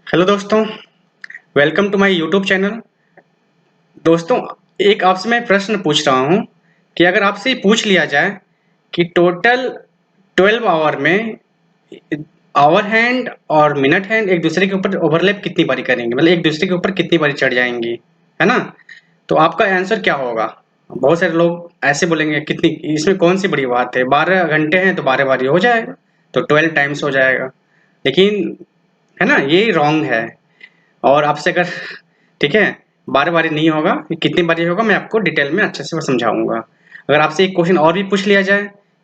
Hello दोस्तों, welcome to my YouTube channel. दोस्तों, एक आपसे मैं प्रश्न पूछ रहा हूँ कि अगर आपसे पूछ लिया जाए कि टोटल 12 आवर में आवर हैंड और मिनट हैंड एक दूसरे के ऊपर ओवरलैप कितनी बारी करेंगे, मतलब एक दूसरे के ऊपर कितनी बारी चढ़ जाएंगी, है ना। तो आपका आंसर क्या होगा? बहुत सारे लोग ऐसे बोलेंगे कितनी, इसमें कौन सी बड़ी बात है, 12 घंटे हैं तो 12 बारी हो जाएगा, तो 12 टाइम्स हो जाएगा। लेकिन है ना, ये रॉन्ग है। और आपसे अगर ठीक है, बारी बारी नहीं होगा, ये कितनी बारी होगा मैं आपको डिटेल में अच्छे से समझाऊंगा। अगर आपसे एक क्वेश्चन और भी पूछ लिया जाए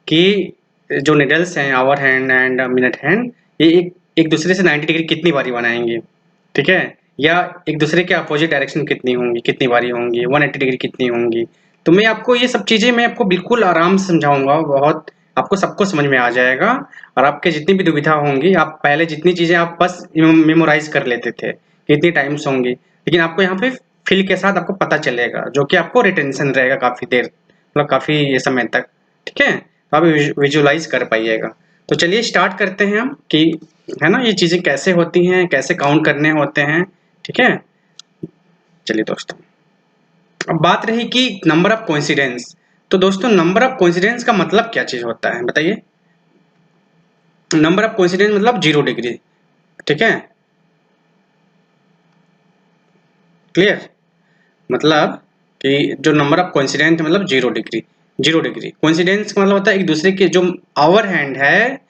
कि जो निडल्स हैं hour hand and minute hand, ये एक एक दूसरे से 90 डिग्री कितनी बारी बनाएंगे, ठीक है, या एक दूसरे के अपोजिट डायरेक्शन कितनी होंगी, कितनी बारी होंगी, 180 डिग्री कितनी होंगी, तो मैं आपको ये सब चीजें मैं आपको बिल्कुल आराम से समझाऊंगा। बहुत आपको सबको समझ में आ जाएगा। और आपके जितनी भी दुविधा होंगी, आप पहले जितनी चीजें आप बस मेमोराइज कर लेते थे कितनी टाइम्स होंगी, लेकिन आपको यहाँ पे फील के साथ आपको पता चलेगा, जो कि आपको रिटेंशन रहेगा काफी देर, मतलब काफी समय तक। ठीक है, तो आप विजुअलाइज कर पाइएगा। तो चलिए स्टार्ट करते हैं हम कि है ना, ये चीजें कैसे होती हैं, कैसे काउंट करने होते हैं। ठीक है, चलिए दोस्तों, अब बात रही कि नंबर ऑफ कोइंसिडेंस। तो दोस्तों, नंबर ऑफ कोइंसिडेंस का मतलब क्या चीज होता है बताइए। नंबर ऑफ कोइंसिडेंस मतलब 0 डिग्री। ठीक है, क्लियर। मतलब कि जो नंबर ऑफ कोइंसिडेंट मतलब 0 डिग्री। 0 डिग्री कोइंसिडेंस का मतलब होता है एक दूसरे के जो आवर हैंड है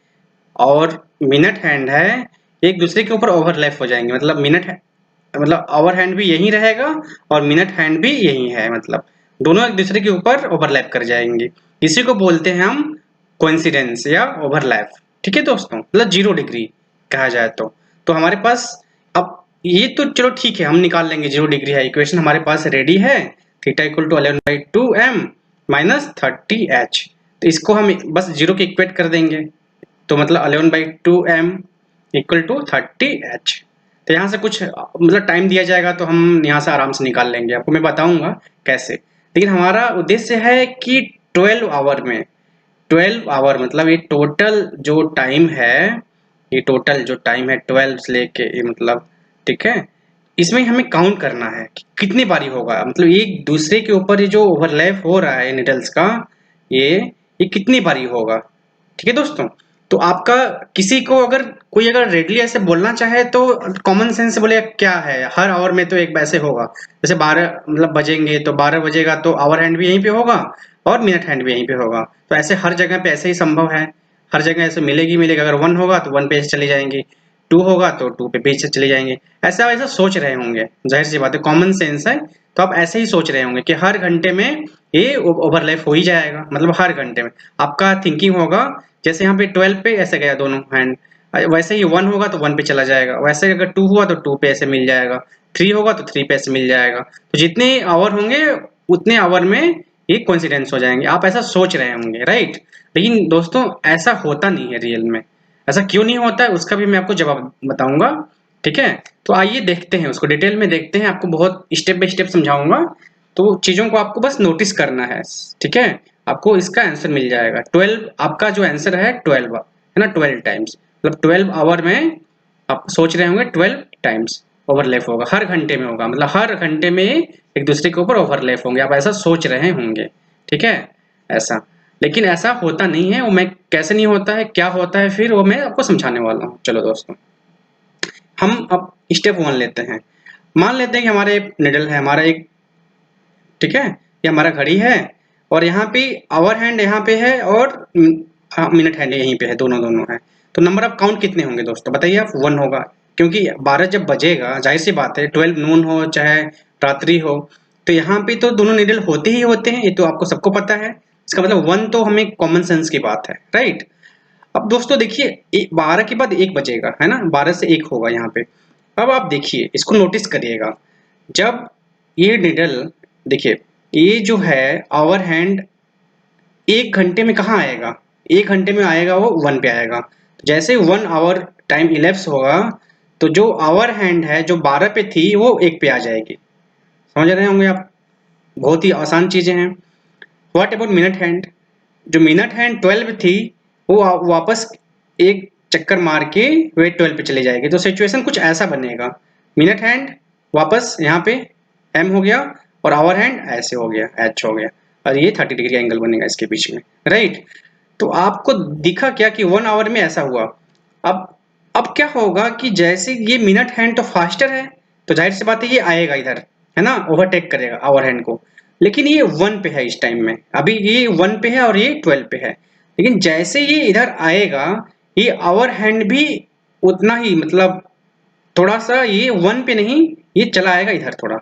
और मिनट हैंड है, एक दूसरे के ऊपर ओवरलैप हो जाएंगे। मतलब मतलब आवर हैंड भी यही रहेगा और मिनट हैंड भी यही है, मतलब दोनों एक दूसरे के ऊपर ओवरलैप कर जाएंगे। इसी को बोलते हैं हम कोइंसिडेंस या ओवरलैप। ठीक है दोस्तों, मतलब 0 डिग्री कहा जाए तो हमारे पास अब ये तो चलो ठीक है, हम निकाल लेंगे 0 डिग्री है, इक्वेशन हमारे पास रेडी है। Theta equal to 11/2m minus 30h। तो इसको हम बस जीरो के इक्वेट कर देंगे, तो मतलब 11/2m इक्वल टू 30h। तो यहाँ से कुछ मतलब टाइम दिया जाएगा तो हम यहाँ से आराम से निकाल लेंगे, आपको मैं बताऊंगा कैसे। लेकिन हमारा उद्देश्य है कि 12 आवर में, 12 आवर मतलब ये टोटल जो टाइम है, ये टोटल जो टाइम है 12 से लेके ये मतलब, ठीक है, इसमें हमें काउंट करना है कि कितनी बारी होगा, मतलब एक दूसरे के ऊपर ये जो ओवरलैप हो रहा है निडल्स का, ये कितनी बारी होगा। ठीक है दोस्तों, तो आपका किसी को अगर कोई अगर रेडली ऐसे बोलना चाहे तो कॉमन सेंस से बोले क्या है, हर आवर में तो एक वैसे होगा, जैसे 12 मतलब बजेंगे तो 12 बजेगा तो आवर हैंड भी यहीं पे होगा और मिनट हैंड भी यहीं पे होगा। तो ऐसे हर जगह पे ऐसे ही संभव है, हर जगह ऐसे मिलेगी मिलेगा। अगर 1 होगा तो 1 पे चली जाएंगी, 2 होगा तो 2 पे पीछे चले जाएंगे। ऐसा वैसा सोच रहे होंगे, जाहिर सी बात है, कॉमन सेंस है। तो आप ऐसे ही सोच रहे होंगे कि हर घंटे में ये ओवरलैप हो ही जाएगा, मतलब हर घंटे में आपका थिंकिंग होगा जैसे यहाँ पे 12 पे ऐसे गया दोनों हैंड, वैसे ही 1 होगा तो 1 पे चला जाएगा, वैसे अगर 2 हुआ तो 2 पे ऐसे मिल जाएगा, 3 होगा तो 3 पे ऐसे मिल जाएगा। तो जितने आवर होंगे उतने आवर में ये कोइंसिडेंस हो जाएंगे, आप ऐसा सोच रहे होंगे, राइट। लेकिन दोस्तों ऐसा होता नहीं है रियल में। ऐसा क्यों नहीं होता है उसका भी मैं आपको जवाब बताऊंगा। ठीक है, तो आइए देखते हैं, उसको डिटेल में देखते हैं, आपको बहुत स्टेप बाय स्टेप समझाऊंगा। तो चीजों को आपको बस नोटिस करना है। ठीक है, आपको इसका आंसर मिल जाएगा 12। आपका जो आंसर है 12 है ना, 12 टाइम्स, मतलब 12 आवर में आप सोच रहे होंगे 12 टाइम्स ओवरलैप होगा, हर घंटे में होगा, मतलब हर घंटे में एक दूसरे के ऊपर ओवरलैप होंगे, आप ऐसा सोच रहे होंगे। ठीक है, ऐसा, लेकिन ऐसा होता नहीं है। वो मैं कैसे नहीं होता है, क्या होता है, फिर वो मैं आपको समझाने वाला हूँ। चलो दोस्तों, हम अब स्टेप 1 लेते हैं। मान लेते हैं कि हमारे निडल है, हमारा एक, ठीक है, ये हमारा घड़ी है और यहाँ पे आवर हैंड यहाँ पे है और मिनट हैंड यहीं पे है, दोनों दोनों है। तो नंबर ऑफ काउंट कितने होंगे दोस्तों बताइए आप? 1 होगा, क्योंकि 12 जब बजेगा, जाहिर सी बात है, 12 नून हो चाहे रात्रि हो, तो यहाँ पे तो दोनों निडल होते ही होते हैं, ये तो आपको सबको पता है। इसका मतलब 1 तो हमें कॉमन सेंस की बात है, राइट। अब दोस्तों देखिए, 12 के बाद 1 बजेगा, है ना, 12 से 1 होगा यहाँ पे। अब आप देखिए, इसको नोटिस करिएगा, जब ये निडल, देखिए ये जो है आवर हैंड 1 घंटे में कहाँ आएगा, 1 घंटे में आएगा वो 1 पे आएगा। जैसे 1 आवर टाइम इलेप्स होगा तो जो आवर हैंड है जो 12 पे थी वो 1 पे आ जाएगी। समझ रहे होंगे आप, बहुत ही आसान चीजें हैं। What about minute hand? जो मिनट हैंड 12 थी वो वापस एक चक्कर मार के वे 12 पे चले जाएगी। तो सिचुएशन कुछ ऐसा बनेगा, मिनट हैंड वापस यहाँ पे एम हो गया और आवर हैंड ऐसे हो गया, एच हो गया, और ये 30 डिग्री एंगल बनेगा इसके बीच में, राइट। तो आपको दिखा क्या कि 1 आवर में ऐसा हुआ। अब क्या होगा कि जैसे ये मिनट हैंड तो फास्टर है, तो जाहिर सी बात है ये आएगा इधर, है ना, ओवरटेक करेगा आवर हैंड को। लेकिन ये 1 पे है इस टाइम में, अभी ये 1 पे है और ये 12 पे है। लेकिन जैसे ये इधर आएगा, ये आवर हैंड भी उतना ही, मतलब थोड़ा सा ये 1 पे नहीं, ये चला आएगा इधर थोड़ा,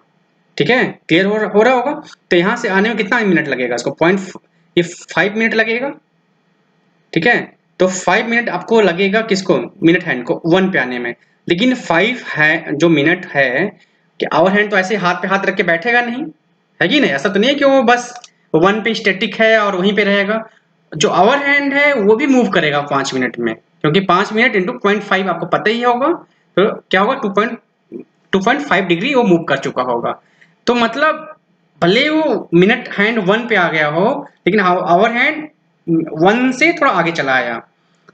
ठीक है, क्लियर हो रहा होगा। तो यहाँ से आने में कितना मिनट लगेगा इसको, ये 5 मिनट लगेगा, ठीक है। तो 5 मिनट आपको लगेगा किसको, मिनट हैंड को 1 पे आने में। लेकिन 5 है जो मिनट है कि आवर हैंड तो ऐसे हाथ पे हाथ रख के बैठेगा नहीं, है कि नहीं, ऐसा तो नहीं है कि वो बस 1 पे स्टैटिक है और वहीं पे रहेगा। जो आवर हैंड है वो भी मूव करेगा 5 मिनट में, क्योंकि 5 मिनट इंटू 0.5 आपको पता ही होगा, तो क्या होगा 2.5 डिग्री वो मूव कर चुका होगा। तो मतलब भले वो मिनट हैंड 1 पे आ गया हो, लेकिन आवर हैंड 1 से थोड़ा आगे चला आया।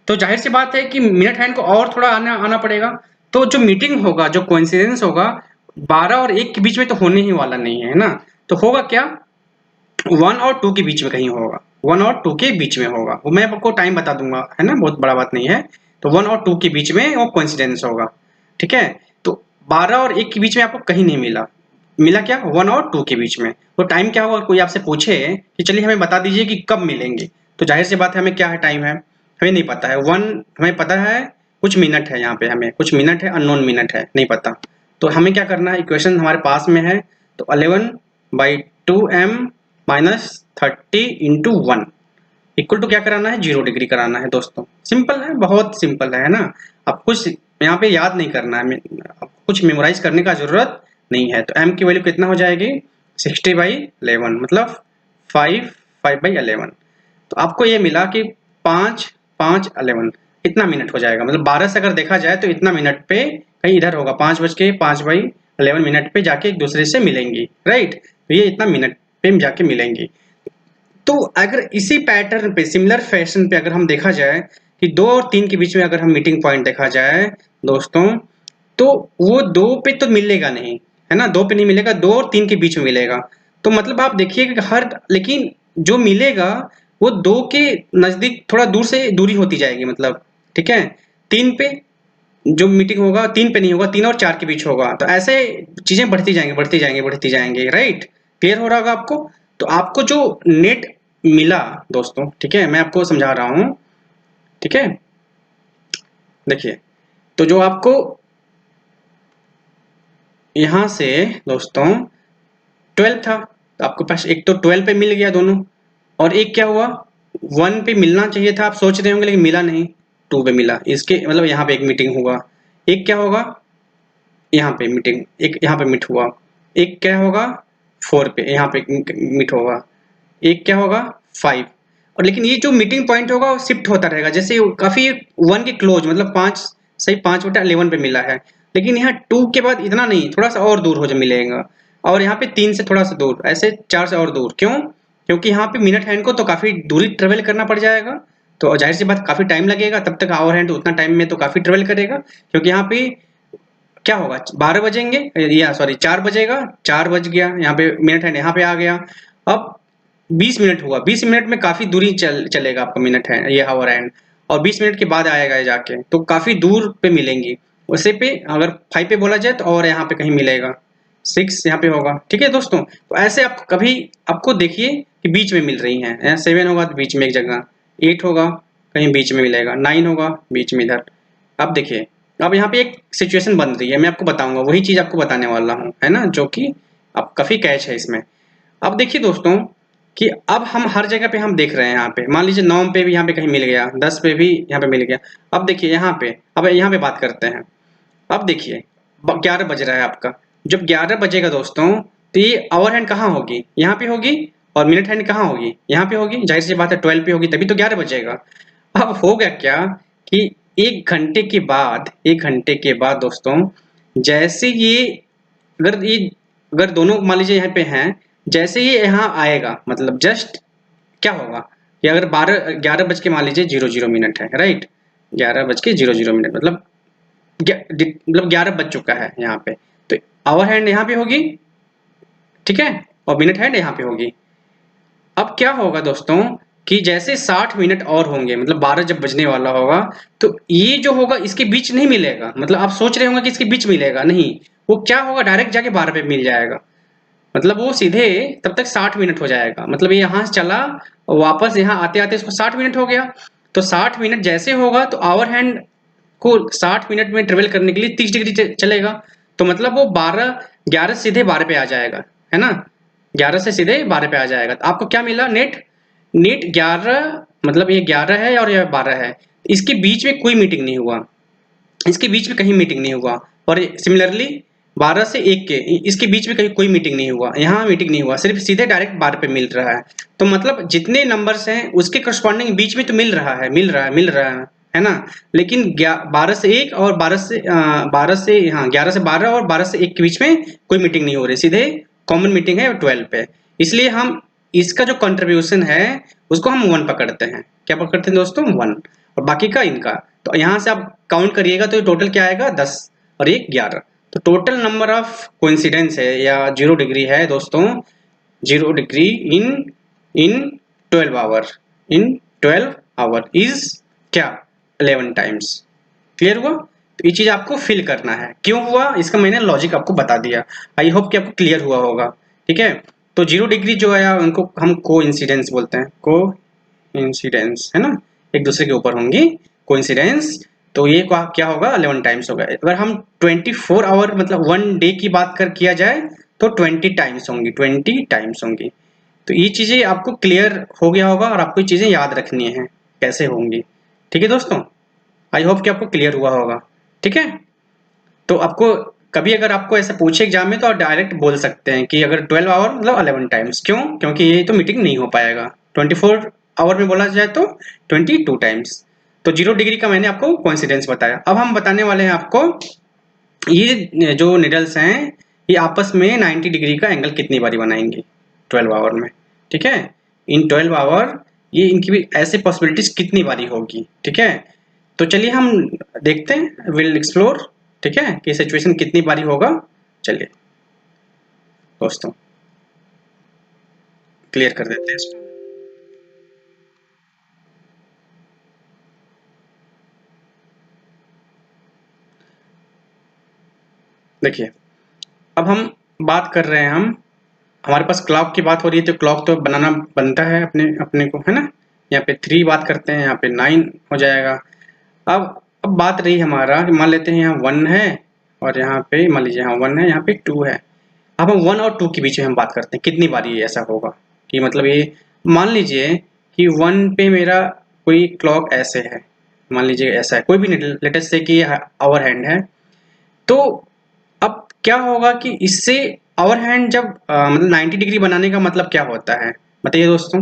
तो जाहिर सी बात है कि मिनट हैंड को और थोड़ा आना पड़ेगा। तो जो मीटिंग होगा, जो कोइंसिडेंस होगा 12 और 1 के बीच में तो होने ही वाला नहीं है ना। तो होगा क्या, 1 और 2 के बीच में कहीं होगा, 1 और 2 के बीच में होगा। वो मैं आपको टाइम बता दूंगा, है ना, बहुत बड़ा बात नहीं है। तो 1 और 2 के बीच में वो कोइंसिडेंस होगा, ठीक है। तो 12 और 1 के बीच में आपको कहीं नहीं मिला क्या, 1 और 2 के बीच में। तो टाइम क्या होगा, कोई आपसे पूछे कि चलिए हमें बता दीजिए कि कब मिलेंगे, तो जाहिर सी बात है हमें क्या है, टाइम है हमें नहीं पता है। 1 हमें पता है कुछ मिनट है, यहाँ पे हमें कुछ मिनट है, अननोन मिनट है, नहीं पता। तो हमें क्या करना है, इक्वेशन हमारे पास में है, तो 11/2m minus 30 into 1 equal to क्या कराना है, 0 डिग्री कराना है दोस्तों। सिंपल है, बहुत सिंपल है ना। अब कुछ यहाँ पे याद नहीं करना है, कुछ मेमोराइज करने का जरूरत नहीं है। तो m की वैल्यू कितना हो जाएगी, 60/11, मतलब 5/11। तो आपको ये मिला कि 5/5=11, इतना मिनट हो जाएगा। मतलब 12 से अगर देखा जाए तो इतना मिनट पे कहीं इधर होगा, 5:05/11 मिनट पे जाके एक दूसरे से मिलेंगी, राइट। तो ये इतना मिनट पे जाके मिलेंगी। तो अगर इसी पैटर्न पे, सिमिलर फैशन पे अगर हम देखा जाए कि 2 और 3 के बीच में अगर हम मीटिंग पॉइंट देखा जाए दोस्तों, तो वो 2 पे तो मिलेगा नहीं, है ना, 2 पे नहीं मिलेगा, 2 और 3 के बीच में मिलेगा। तो मतलब आप देखिए कि लेकिन जो मिलेगा वो 2 के नजदीक थोड़ा दूर से दूरी होती जाएगी, मतलब ठीक है। 3 पे जो मीटिंग होगा 3 पे नहीं होगा, 3 और 4 के बीच होगा। तो ऐसे चीजें बढ़ती जाएंगी बढ़ती जाएंगी बढ़ती जाएंगी, राइट। क्लियर हो रहा होगा आपको। तो आपको जो नेट मिला दोस्तों, ठीक है, मैं आपको समझा रहा हूं, ठीक है। देखिए, तो जो आपको यहां से दोस्तों 12 था, तो आपके पास एक तो 12 पे मिल गया दोनों, और एक क्या हुआ 1 पे मिलना चाहिए था, आप सोच रहे होंगे, लेकिन मिला नहीं, 2 पे मिला। इसके मतलब यहाँ पे एक मीटिंग हुआ, एक क्या होगा यहाँ पे मीटिंग, एक यहाँ पे मीट हुआ, एक क्या होगा 4 पे यहाँ पे मीट होगा, एक क्या होगा 5। और लेकिन ये जो मीटिंग पॉइंट होगा वो शिफ्ट होता रहेगा, जैसे काफी 1 के क्लोज, मतलब 5 सही 5/11 पे मिला है। लेकिन यहाँ 2 के बाद इतना नहीं, थोड़ा सा और दूर हो जा मिलेगा, और यहाँ पे 3 से थोड़ा सा दूर, ऐसे 4 से और दूर। क्यों, क्योंकि यहाँ पे मिनट हैंड को तो काफी दूरी ट्रेवल करना पड़ जाएगा, तो जाहिर सी बात काफी टाइम लगेगा, तब तक आवर हैंड उतना टाइम में तो काफी ट्रेवल करेगा। क्योंकि यहाँ पे क्या होगा 12 बजेंगे, या सॉरी 4 बजेगा, 4 बज गया, यहाँ पे मिनट हैंड यहाँ पे आ गया। अब 20 मिनट हुआ, 20 मिनट में काफी दूरी चलेगा आपका मिनट है ये आवर हैंड, और 20 मिनट के बाद आएगा जाके, तो काफी दूर पे मिलेंगी। उसे पे अगर 5 पे बोला जाए तो और यहाँ पे कहीं मिलेगा, 6 यहाँ पे होगा, ठीक है दोस्तों। तो ऐसे आप कभी आपको देखिए कि बीच में मिल रही हैं, 7 होगा तो बीच में एक जगह, 8 होगा कहीं बीच में मिलेगा, 9 होगा बीच में इधर। अब देखिए, अब यहाँ पे एक सिचुएशन बन रही है, मैं आपको बताऊंगा, वही चीज आपको बताने वाला हूँ, है ना, जो कि अब काफी कैच है इसमें। अब देखिए दोस्तों कि अब हम हर जगह पे हम देख रहे हैं, यहाँ पे मान लीजिए 9 पे भी यहाँ पे कहीं मिल गया, 10 पे भी यहाँ पे मिल गया। अब देखिए यहाँ पे, अब यहाँ पे बात करते हैं। अब देखिए 11 बज रहा है आपका, जब 11 बजेगा दोस्तों, तो ये आवर हैंड कहाँ होगी, यहाँ पे होगी, और मिनट हैंड कहाँ होगी, यहाँ पे होगी। जाहिर सी बात है 12 पे होगी, तभी तो 11 बजेगा। अब होगा क्या कि 1 घंटे के बाद, 1 घंटे के बाद दोस्तों, जैसे ये अगर दोनों मान लीजिए यहाँ पे हैं, जैसे ये यहाँ आएगा, मतलब जस्ट क्या होगा कि अगर 11 बज के मान लीजिए 00 मिनट है, राइट, 11:00 मतलब 11 बज चुका है यहाँ पे। तो आवर हैंड यहाँ पे होगी, ठीक है, और मिनट हैंड यहाँ पे होगी। अब क्या होगा दोस्तों कि जैसे 60 मिनट और होंगे, मतलब 12 जब बजने वाला होगा, तो ये जो होगा इसके बीच नहीं मिलेगा। मतलब आप सोच रहे होंगे कि इसके बीच मिलेगा, नहीं, वो क्या होगा, डायरेक्ट जाके 12 पे मिल जाएगा। मतलब वो सीधे तब तक 60 मिनट हो जाएगा। मतलब ये यहाँ से चला, वापस यहाँ आते आते इसको 60 मिनट हो गया। तो 60 मिनट जैसे होगा तो आवर हैंड को 60 मिनट में ट्रेवल करने के लिए 30 डिग्री चलेगा। तो मतलब वो 11 सीधे 12 पे आ जाएगा, है ना, 11 से सीधे 12 पे आ जाएगा। तो आपको क्या मिला, नेट नेट 11, मतलब ये 11 है और ये 12 है, इसके बीच में कोई मीटिंग नहीं हुआ, इसके बीच में कहीं मीटिंग नहीं हुआ। और सिमिलरली 12 से 1 के इसके बीच में कहीं कोई मीटिंग नहीं हुआ, यहाँ मीटिंग नहीं हुआ, सिर्फ सीधे डायरेक्ट 12 पे मिल रहा है। तो मतलब जितने नंबर्स हैं उसके करस्पॉन्डिंग बीच में तो मिल रहा है ना। लेकिन 12 से 1 और 12 से हाँ 11 से 12 और 12 से 1 के बीच में कोई मीटिंग नहीं हो रही, सीधे कॉमन मीटिंग है 12 पे। इसलिए हम इसका जो कंट्रीब्यूशन है उसको हम 1 पकड़ते हैं। क्या पकड़ते हैं दोस्तों, 1, और बाकी का इनका। तो यहाँ से आप काउंट करिएगा तो टोटल क्या आएगा, 10 और 1 11। तो टोटल नंबर ऑफ कोइंसिडेंस है या 0 डिग्री है दोस्तों, 0 degree in 12 hour, in 12 hour is क्या, 11 टाइम्स। क्लियर हुआ। तो ये चीज आपको फिल करना है, क्यों हुआ इसका मैंने लॉजिक आपको बता दिया। आई होप कि आपको क्लियर हुआ होगा, ठीक है। तो 0 डिग्री जो है उनको हम को इंसिडेंस बोलते हैं, को इंसिडेंस, है ना, एक दूसरे के ऊपर होंगी कोइंसिडेंस। तो ये क्या होगा, 11 टाइम्स होगा। अगर हम 24 आवर मतलब 1 डे की बात किया जाए तो 20 टाइम्स होंगी, 20 टाइम्स होंगी। तो ये चीजें आपको क्लियर हो गया होगा और आपको ये चीजें याद रखनी है कैसे होंगी, ठीक है दोस्तों। आई होप कि आपको क्लियर हुआ होगा, ठीक है। तो आपको कभी अगर आपको ऐसा पूछे एग्जाम में तो आप डायरेक्ट बोल सकते हैं कि अगर 12 आवर मतलब 11 टाइम्स, क्यों, क्योंकि ये तो मीटिंग नहीं हो पाएगा। 24 आवर में बोला जाए तो 22 टाइम्स। तो 0 डिग्री का मैंने आपको कोइंसिडेंस बताया। अब हम बताने वाले हैं आपको ये जो निडल्स हैं ये आपस में 90 डिग्री का एंगल कितनी बारी बनाएंगे 12 आवर में, ठीक है। इन 12 आवर ये इनकी भी ऐसे पॉसिबिलिटीज कितनी बारी होगी, ठीक है। तो चलिए हम देखते हैं, विल एक्सप्लोर, ठीक है, कि सिचुएशन कितनी बारी होगा। चलिए दोस्तों क्लियर कर देते हैं इसको। देखिए अब हम बात कर रहे हैं, हम हमारे पास क्लॉक की बात हो रही है, तो क्लॉक तो बनाना बनता है अपने अपने को, है ना। यहाँ पे 3 बात करते हैं, यहाँ पे 9 हो जाएगा। अब बात रही हमारा, मान लेते हैं यहाँ 1 है और यहाँ पे मान लीजिए यहाँ 1 है, यहाँ पे 2 है। अब हम 1 और 2 के बीच में हम बात करते हैं कितनी बारी ऐसा होगा कि मतलब ये मान लीजिए कि 1 पे मेरा कोई क्लॉक ऐसे है, मान लीजिए ऐसा है, कोई भी लेटेस्ट से कि आवर हैंड है। तो अब क्या होगा कि इससे आवर हैंड जब मतलब 90 डिग्री बनाने का मतलब क्या होता है बताइए दोस्तों।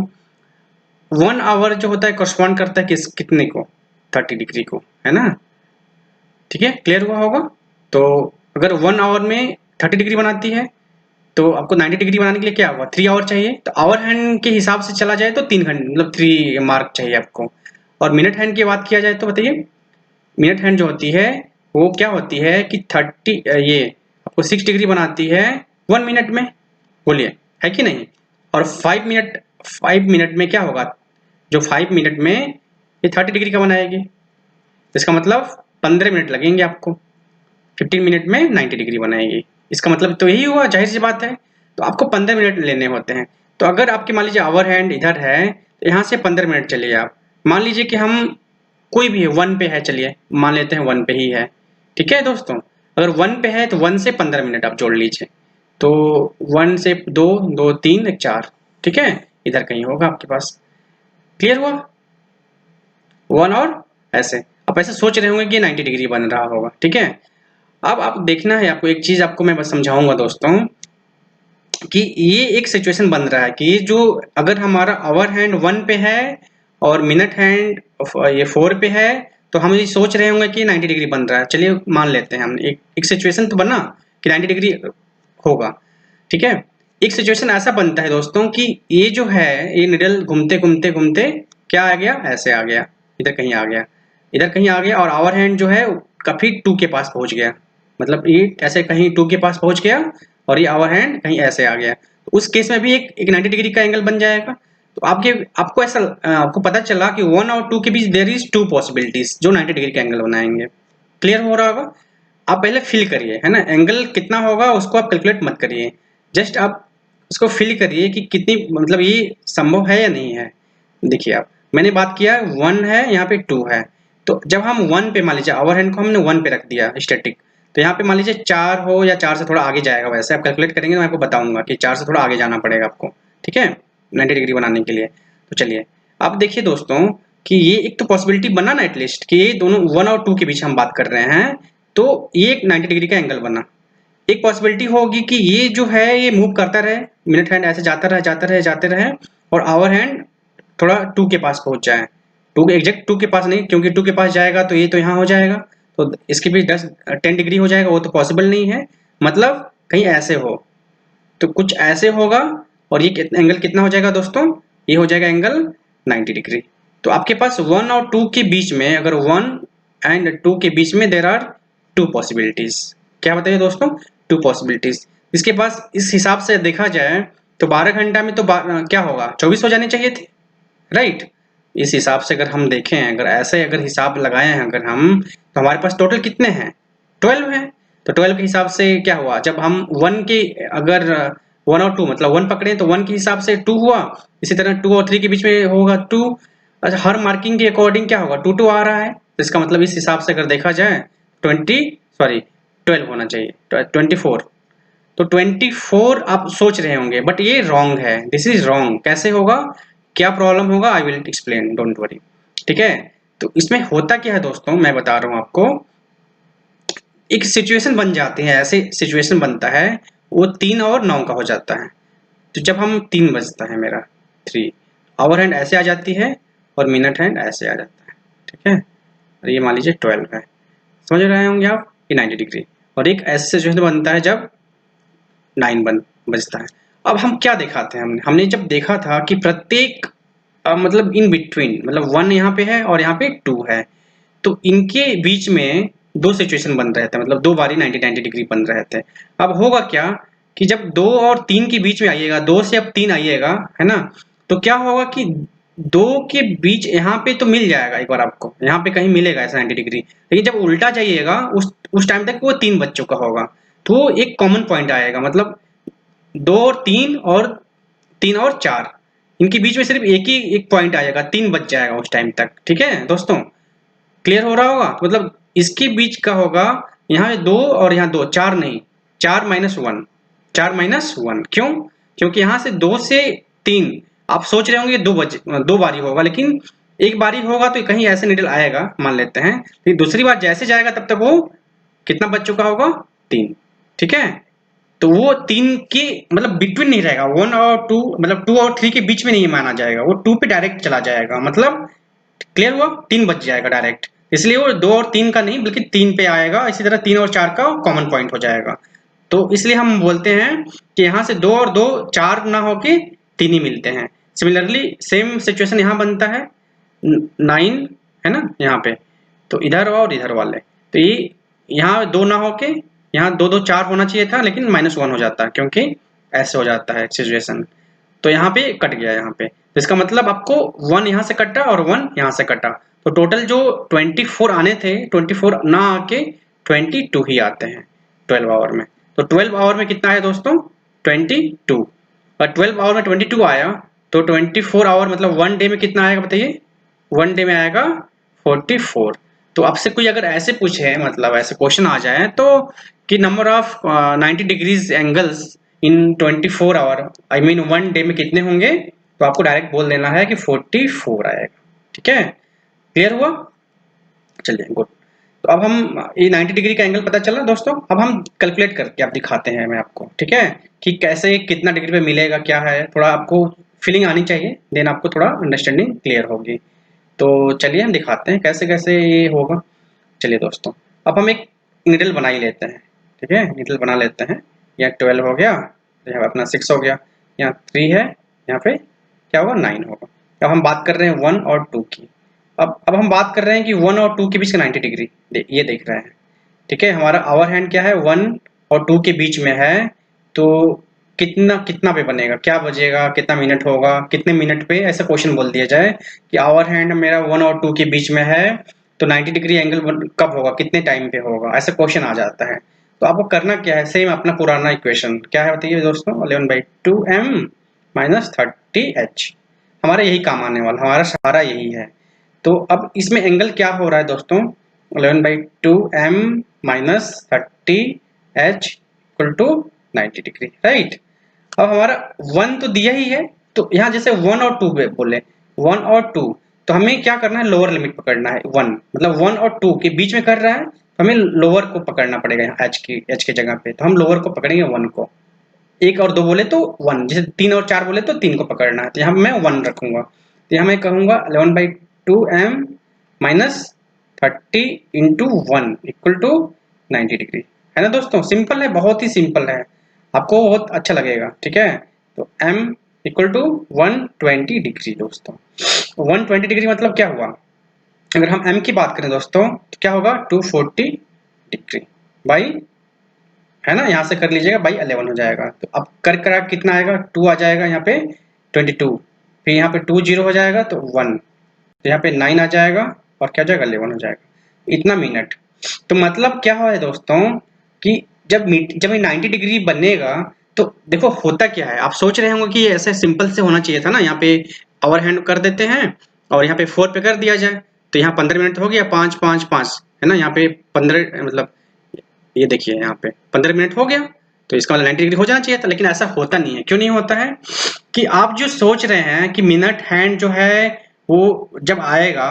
1 आवर जो होता है करस्पॉन्ड करता है कितने को, 30 डिग्री को, है ना, ठीक है, क्लियर हुआ होगा। तो अगर 1 आवर में 30 डिग्री बनाती है तो आपको 90 डिग्री बनाने के लिए क्या होगा, 3 आवर चाहिए। तो आवर हैंड के हिसाब से चला जाए तो 3 घंटे मतलब 3 मार्क चाहिए आपको। और मिनट हैंड की बात किया जाए तो बताइए, मिनट हैंड जो होती है वो क्या होती है कि 30 ये आपको 6 डिग्री बनाती है 1 मिनट में, बोलिए है कि नहीं। और 5 मिनट में क्या होगा, जो 5 मिनट में ये 30 डिग्री का बनाएगी। इसका मतलब 15 मिनट लगेंगे आपको, 15 मिनट में 90 डिग्री बनाएगी। इसका मतलब तो यही हुआ, जाहिर सी बात है। तो आपको 15 मिनट लेने होते हैं। तो अगर आपके मान लीजिए आवर हैंड इधर है तो यहाँ से 15 मिनट चलिए आप, मान लीजिए कि हम कोई भी है 1 पे है, चलिए मान लेते हैं 1 पे ही है, ठीक है दोस्तों। अगर 1 पे है तो 1 से 15 मिनट आप जोड़ लीजिए। तो 1 से 2 2 3 1 4, ठीक है, इधर कहीं होगा आपके पास। क्लियर हुआ, 1 और ऐसे आप ऐसे सोच रहे होंगे कि 90 डिग्री बन रहा होगा, ठीक है। अब आप देखना है, आपको एक चीज आपको मैं बस समझाऊंगा दोस्तों कि ये एक सिचुएशन बन रहा है कि जो अगर हमारा आवर हैंड 1 पे है और मिनट हैंड ये 4 पे है, तो हम ये सोच रहे होंगे कि 90 डिग्री बन रहा है। चलिए मान लेते हैं हम एक सिचुएशन तो बना कि 90 डिग्री होगा, ठीक है। एक सिचुएशन ऐसा बनता है दोस्तों कि ये जो है ये निडल घूमते घूमते घूमते क्या आ गया, ऐसे आ गया, इधर कहीं आ गया। इधर कहीं आ गया और आवर हैंड जो है काफी 2 के पास पहुंच गया, मतलब ये ऐसे कहीं 2 के पास पहुंच गया और ये आवर हैंड कहीं ऐसे आ गया, तो उस केस में भी एक 90 डिग्री का एंगल बन जाएगा। तो आपको ऐसा आपको पता चला कि 1 और 2 के बीच देयर इज 2 पॉसिबिलिटीज जो 90 डिग्री का एंगल बनाएंगे। क्लियर हो रहा होगा? आप पहले फील करिए, है ना, एंगल कितना होगा उसको आप कैलकुलेट मत करिए, जस्ट आप उसको फील करिए कि कितनी, मतलब ये संभव है या नहीं है। देखिए आप, मैंने बात किया 1 है, यहाँ पे 2 है, तो जब हम 1 पे मान लीजिए आवर हैंड को हमने 1 पे रख दिया स्टैटिक, तो यहाँ पे मान लीजिए 4 हो या 4 से थोड़ा आगे जाएगा, वैसे आप कैलकुलेट करेंगे तो मैं आपको बताऊंगा कि 4 से थोड़ा आगे जाना पड़ेगा आपको, ठीक है, 90 डिग्री बनाने के लिए। तो चलिए आप देखिए दोस्तों कि ये एक तो पॉसिबिलिटी बना ना एटलीस्ट कि ये दोनों 1 और 2 के बीच हम बात कर रहे हैं, तो ये एक 90 डिग्री का एंगल बना। एक पॉसिबिलिटी होगी कि ये जो है ये मूव करता रहे, मिनट हैंड ऐसे जाते रहे और आवर हैंड थोड़ा 2 के पास पहुंच जाए। 2 एग्जैक्ट 2 के पास नहीं, क्योंकि 2 के पास जाएगा तो ये तो यहाँ हो जाएगा, तो इसके भी 10 डिग्री हो जाएगा, वो तो पॉसिबल नहीं है। मतलब कहीं ऐसे हो, तो कुछ ऐसे होगा और ये एंगल कितना हो जाएगा दोस्तों, ये हो जाएगा एंगल 90 डिग्री। तो आपके पास 1 और 2 के बीच में, अगर 1 एंड 2 के बीच में देयर आर 2 पॉसिबिलिटीज। क्या बताइए दोस्तों, 2 पॉसिबिलिटीज। इसके पास इस हिसाब से देखा जाए तो 12 घंटा में तो क्या होगा, 24 हो जाने चाहिए थे, राइट। इस हिसाब से अगर हम देखें, अगर ऐसे अगर हिसाब लगाए हैं अगर हम, तो हमारे पास टोटल कितने हैं, 12 हैं। तो 12 के हिसाब से क्या हुआ, जब हम 1 के, अगर 1 और 2 मतलब 1 पकड़े तो 1 के हिसाब से 2 हुआ, इसी तरह 2 और 3 के बीच में होगा 2। अच्छा, हर मार्किंग के अकॉर्डिंग क्या होगा, 2 आ रहा है, तो इसका मतलब इस हिसाब से अगर देखा जाए 12 होना चाहिए, 24। तो 24 आप सोच रहे होंगे, बट ये रॉन्ग है, दिस इज रॉन्ग। कैसे होगा, क्या प्रॉब्लम होगा, I will explain, don't worry, ठीक है। तो इसमें होता क्या है दोस्तों, मैं बता रहा हूं आपको, एक सिचुएशन बन जाती है, ऐसे सिचुएशन बनता है, वो 3 और 9 का हो जाता है। तो जब हम 3 बजता है मेरा 3, आवर हैंड ऐसे आ जाती है और मिनट हैंड ऐसे आ जाता है, ठीक है, और ये मान लीजिए 12 है, समझ रहे होंगे आप, ये 90 डिग्री। और एक ऐसे सिचुएशन बनता है जब 9 बजता है। अब हम क्या दिखाते हैं, हमने जब देखा था कि प्रत्येक मतलब इन बिटवीन, मतलब 1 यहाँ पे है और यहाँ पे 2 है, तो इनके बीच में 2 सिचुएशन बन रहे थे, मतलब 2 बारी 90 डिग्री बन रहे थे। अब होगा क्या कि जब 2 और 3 के बीच में आइएगा, 2 से अब 3 आइएगा, है ना, तो क्या होगा कि 2 के बीच यहाँ पे तो मिल जाएगा, एक बार आपको यहाँ पे कहीं मिलेगा ऐसा 90 डिग्री, लेकिन जब उल्टा जाइएगा उस टाइम तक वो 3 बज चुका होगा, तो एक कॉमन पॉइंट आएगा, मतलब 2 और 3 और 4, इनके बीच में सिर्फ एक पॉइंट आएगा, 3 बच जाएगा उस टाइम तक, ठीक है दोस्तों, क्लियर हो रहा होगा। तो मतलब इसके बीच का होगा, यहाँ 2 और यहाँ 2, 4 नहीं, 4 - 1, 4 - 1, क्यों, क्योंकि यहाँ से 2 से 3, आप सोच रहे होंगे 2 बारी होगा, लेकिन एक बारी होगा तो कहीं ऐसे निडल आएगा मान लेते हैं, लेकिन दूसरी बार जैसे जाएगा तब तक वो कितना बच चुका होगा, 3, ठीक है। तो वो 3 के मतलब बिटवीन नहीं रहेगा, 1 और 2, मतलब 2 और 3 के बीच में नहीं माना जाएगा, वो 2 पे डायरेक्ट चला जाएगा, मतलब क्लियर हुआ, 3 बच जाएगा डायरेक्ट, इसलिए वो 2 और 3 का नहीं बल्कि 3 पे आएगा, इसी तरह 3 और 4 का कॉमन पॉइंट हो जाएगा। तो इसलिए हम बोलते हैं कि यहाँ से 2 और 2 4 ना होके 3 ही मिलते हैं। सिमिलरली सेम सिचुएशन यहाँ बनता है, 9 है ना यहाँ पे, तो इधर और इधर वाले, तो ये यहाँ 2 ना होके यहाँ 2 2 4 होना चाहिए था, लेकिन -1 हो जाता है, क्योंकि ऐसे हो जाता है सिचुएशन, तो यहाँ पे कट गया यहाँ पे, तो इसका मतलब आपको 1 यहाँ से कटा और 1 यहाँ से कटा, तो टोटल जो 24 आने थे, 24 ना आके 22 ही आते हैं 12 आवर में। तो 12 आवर में कितना आया दोस्तों, 22, और 12 आवर में 22 आया, तो 24 आवर मतलब 1 डे में कितना आएगा बताइए, 1 डे में आएगा 44। तो आपसे कोई अगर ऐसे पूछे, मतलब ऐसे क्वेश्चन आ जाए तो कि number of 90 degrees angles in 24 hour, I mean 1 day में कितने होंगे, तो आपको डायरेक्ट बोल देना है कि 44 आएगा, ठीक है, क्लियर हुआ। चलिए गुड। तो अब हम ये 90 डिग्री का एंगल पता चला दोस्तों, अब हम कैलकुलेट करके आप दिखाते हैं मैं आपको, ठीक है, कि कैसे कितना डिग्री पे मिलेगा, क्या है, थोड़ा आपको फीलिंग आनी चाहिए, देन आपको थोड़ा अंडरस्टैंडिंग क्लियर होगी। तो चलिए हम दिखाते हैं कैसे कैसे ये होगा। चलिए दोस्तों, अब हम एक निडल बना ही लेते हैं, ठीक है, निडल बना लेते हैं। यहाँ 12 हो गया, यहाँ अपना 6 हो गया, यहाँ 3 है, यहाँ पे क्या होगा 9 होगा। अब हम बात कर रहे हैं 1 और 2 की, अब हम बात कर रहे हैं कि 1 और 2 के बीच का 90 डिग्री ये देख रहे हैं। ठीक है, हमारा आवर हैंड क्या है 1 और 2 के बीच में है, तो कितना कितना पे बनेगा, क्या बजेगा, कितना मिनट होगा, कितने मिनट पे, ऐसा क्वेश्चन बोल दिया जाए कि आवर हैंड मेरा 1 और 2 के बीच में है, तो 90 डिग्री एंगल कब होगा, कितने टाइम पे होगा, ऐसा क्वेश्चन आ जाता है। तो आपको करना क्या है, सेम अपना पुराना इक्वेशन क्या है बताइए दोस्तों, 11/2m माइनस 30h। हमारा यही काम आने वाला, हमारा सहारा यही है। तो अब इसमें एंगल क्या हो रहा है दोस्तों, 11/2m minus 30h equal to 90 degree, right. अब हमारा 1 तो दिया ही है, तो यहाँ जैसे 1 और 2 बोले, 1 और 2, तो हमें क्या करना है, लोअर लिमिट पकड़ना है। 1 मतलब 1 और 2 के बीच में कर रहा है, तो हमें लोअर को पकड़ना पड़ेगा यहाँ h की जगह पे, तो हम लोअर को पकड़ेंगे 1 को। 1 और 2 बोले तो 1, जैसे 3 और 4 बोले तो 3 को पकड़ना है, तो यहाँ मैं 1 रखूंगा। तो यहाँ मैं कहूँगा 11/2m minus 30 into 1 equal to 90 degree, है ना दोस्तों। सिंपल है, बहुत ही सिंपल है, आपको बहुत अच्छा लगेगा। ठीक है, तो m इक्वल टू 120 डिग्री दोस्तों। 120 डिग्री मतलब क्या हुआ, अगर हम m की बात करें दोस्तों तो क्या होगा 240 डिग्री बाई, है ना, यहाँ से कर लीजिएगा बाई 11 हो जाएगा। तो अब कर कितना आएगा, 2 आ जाएगा यहाँ पे 22, फिर यहाँ पे 2 0 हो जाएगा तो 1, तो यहाँ पे 9 आ जाएगा और क्या हो जाएगा 11 हो जाएगा, इतना मिनट। तो मतलब क्या हुआ है दोस्तों कि जब ये 90 डिग्री बनेगा, तो देखो होता क्या है, आप सोच रहे होंगे कि ये ऐसे सिंपल से होना चाहिए था ना, यहाँ पे आवर हैंड कर देते हैं और यहाँ पे 4 पे कर दिया जाए, तो यहाँ 15 मिनट हो गया, 5 5 5, है ना, यहाँ पे 15 मतलब ये देखिए यहाँ पे 15 मिनट हो गया, तो इसका मतलब 90 डिग्री हो जाना चाहिए था। लेकिन ऐसा होता नहीं है। क्यों नहीं होता है कि आप जो सोच रहे हैं कि मिनट हैंड जो है वो जब आएगा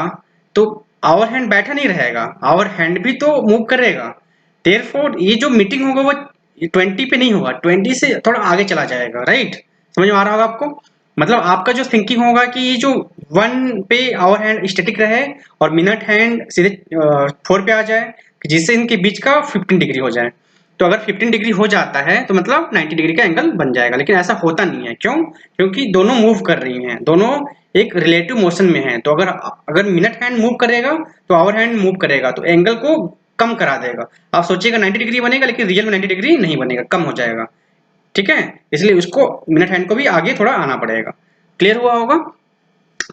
तो आवर हैंड बैठा नहीं रहेगा, आवर हैंड भी तो मूव करेगा। देयरफॉर ये जो मीटिंग होगा वो 20 पे नहीं होगा, 20 से थोड़ा आगे चला जाएगा, राइट। समझ में आ रहा होगा आपको, मतलब आपका जो थिंकिंग होगा कि ये जो 1 पे आवर हैंड स्टैटिक रहे और मिनट हैंड सीधे 4 पे आ जाए, जिससे इनके बीच का 15 डिग्री हो जाए। तो अगर 15 डिग्री हो जाता है तो मतलब 90 डिग्री का एंगल बन जाएगा, लेकिन ऐसा होता नहीं है। क्यों, क्योंकि दोनों मूव कर रही हैं, दोनों एक रिलेटिव मोशन में है। तो अगर मिनट हैंड मूव करेगा तो आवर हैंड मूव करेगा, तो एंगल को कम करा देगा। आप सोचिएगा 90 डिग्री बनेगा, लेकिन रियल में 90 डिग्री नहीं बनेगा, कम हो जाएगा। ठीक है, इसलिए उसको मिनट हैंड को भी आगे थोड़ा आना पड़ेगा। क्लियर हुआ होगा।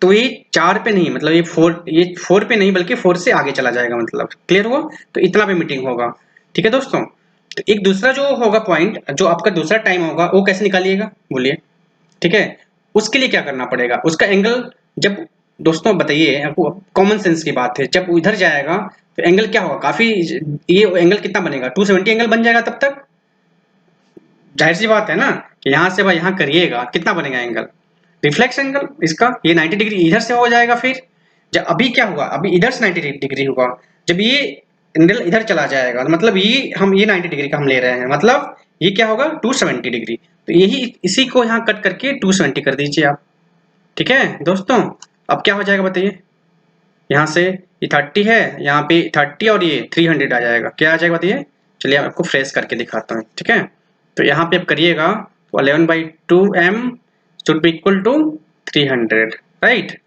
तो ये 4 पे नहीं, मतलब ये 4 पे नहीं बल्कि 4 से आगे चला जाएगा, मतलब क्लियर हुआ। तो इतना पे मीटिंग होगा। ठीक है दोस्तों, तो एक दूसरा जो होगा पॉइंट, जो आपका दूसरा टाइम होगा, वो कैसे निकालिएगा बोलिए। ठीक है, उसके लिए क्या करना पड़ेगा, उसका एंगल जब दोस्तों बताइए, आपको कॉमन सेंस की बात है, जब इधर जाएगा तो एंगल क्या होगा, काफी ये एंगल कितना बनेगा, 270 एंगल बन जाएगा। तब तक जाहिर सी बात है ना कि यहाँ से भाई यहाँ करिएगा, कितना बनेगा एंगल, रिफ्लेक्स एंगल इसका, ये 90 डिग्री इधर से हो जाएगा। फिर जब अभी क्या हुआ, अभी इधर से 90 डिग्री होगा, जब ये एंगल इधर चला जाएगा, मतलब ये 90 डिग्री का हम ले रहे हैं, मतलब ये क्या होगा 270 डिग्री। तो यही इसी को यहाँ कट करके 270 कर दीजिए आप। ठीक है दोस्तों, अब क्या हो जाएगा बताइए, यहाँ से ये 30 है, यहाँ पे 30 और ये 300 आ जाएगा, क्या आ जाएगा बताइए। चलिए आपको फ्रेश करके दिखाता हूँ। ठीक है, तो यहाँ पे आप करिएगा तो 11/2m should be equal to 300, right.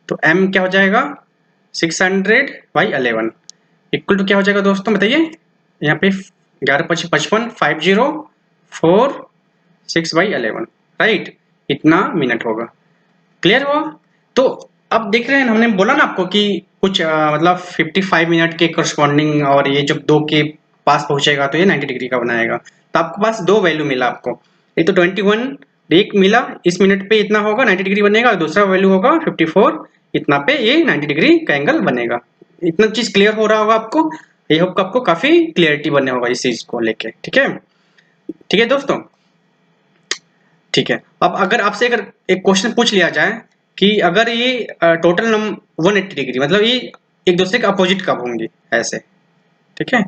तो m क्या हो जाएगा 600/11 इक्वल टू क्या हो जाएगा दोस्तों बताइए, यहाँ पे 11 5 55 50 4 6/11, राइट, इतना मिनट होगा। क्लियर हुआ। तो अब देख रहे हैं, हमने बोला ना आपको कि कुछ मतलब 55 मिनट के करस्पॉन्डिंग, और ये जब 2 के पास पहुंचेगा तो ये 90 डिग्री का बनाएगा। तो आपके पास 2 वैल्यू मिला आपको, ये तो 21 एक मिला, इस मिनट पे इतना होगा 90 डिग्री बनेगा, और दूसरा वैल्यू होगा 54, इतना पे ये 90 डिग्री का एंगल बनेगा। इतना चीज क्लियर हो रहा होगा आपको, आई होप आपको काफी क्लियरिटी बने होगा इस चीज को लेके। ठीक है, ठीक है दोस्तों। ठीक है, अब अगर आपसे अगर एक क्वेश्चन पूछ लिया जाए कि अगर ये टोटल 180 डिग्री, मतलब ये एक दूसरे के अपोजिट कब होंगे ऐसे, ठीक है,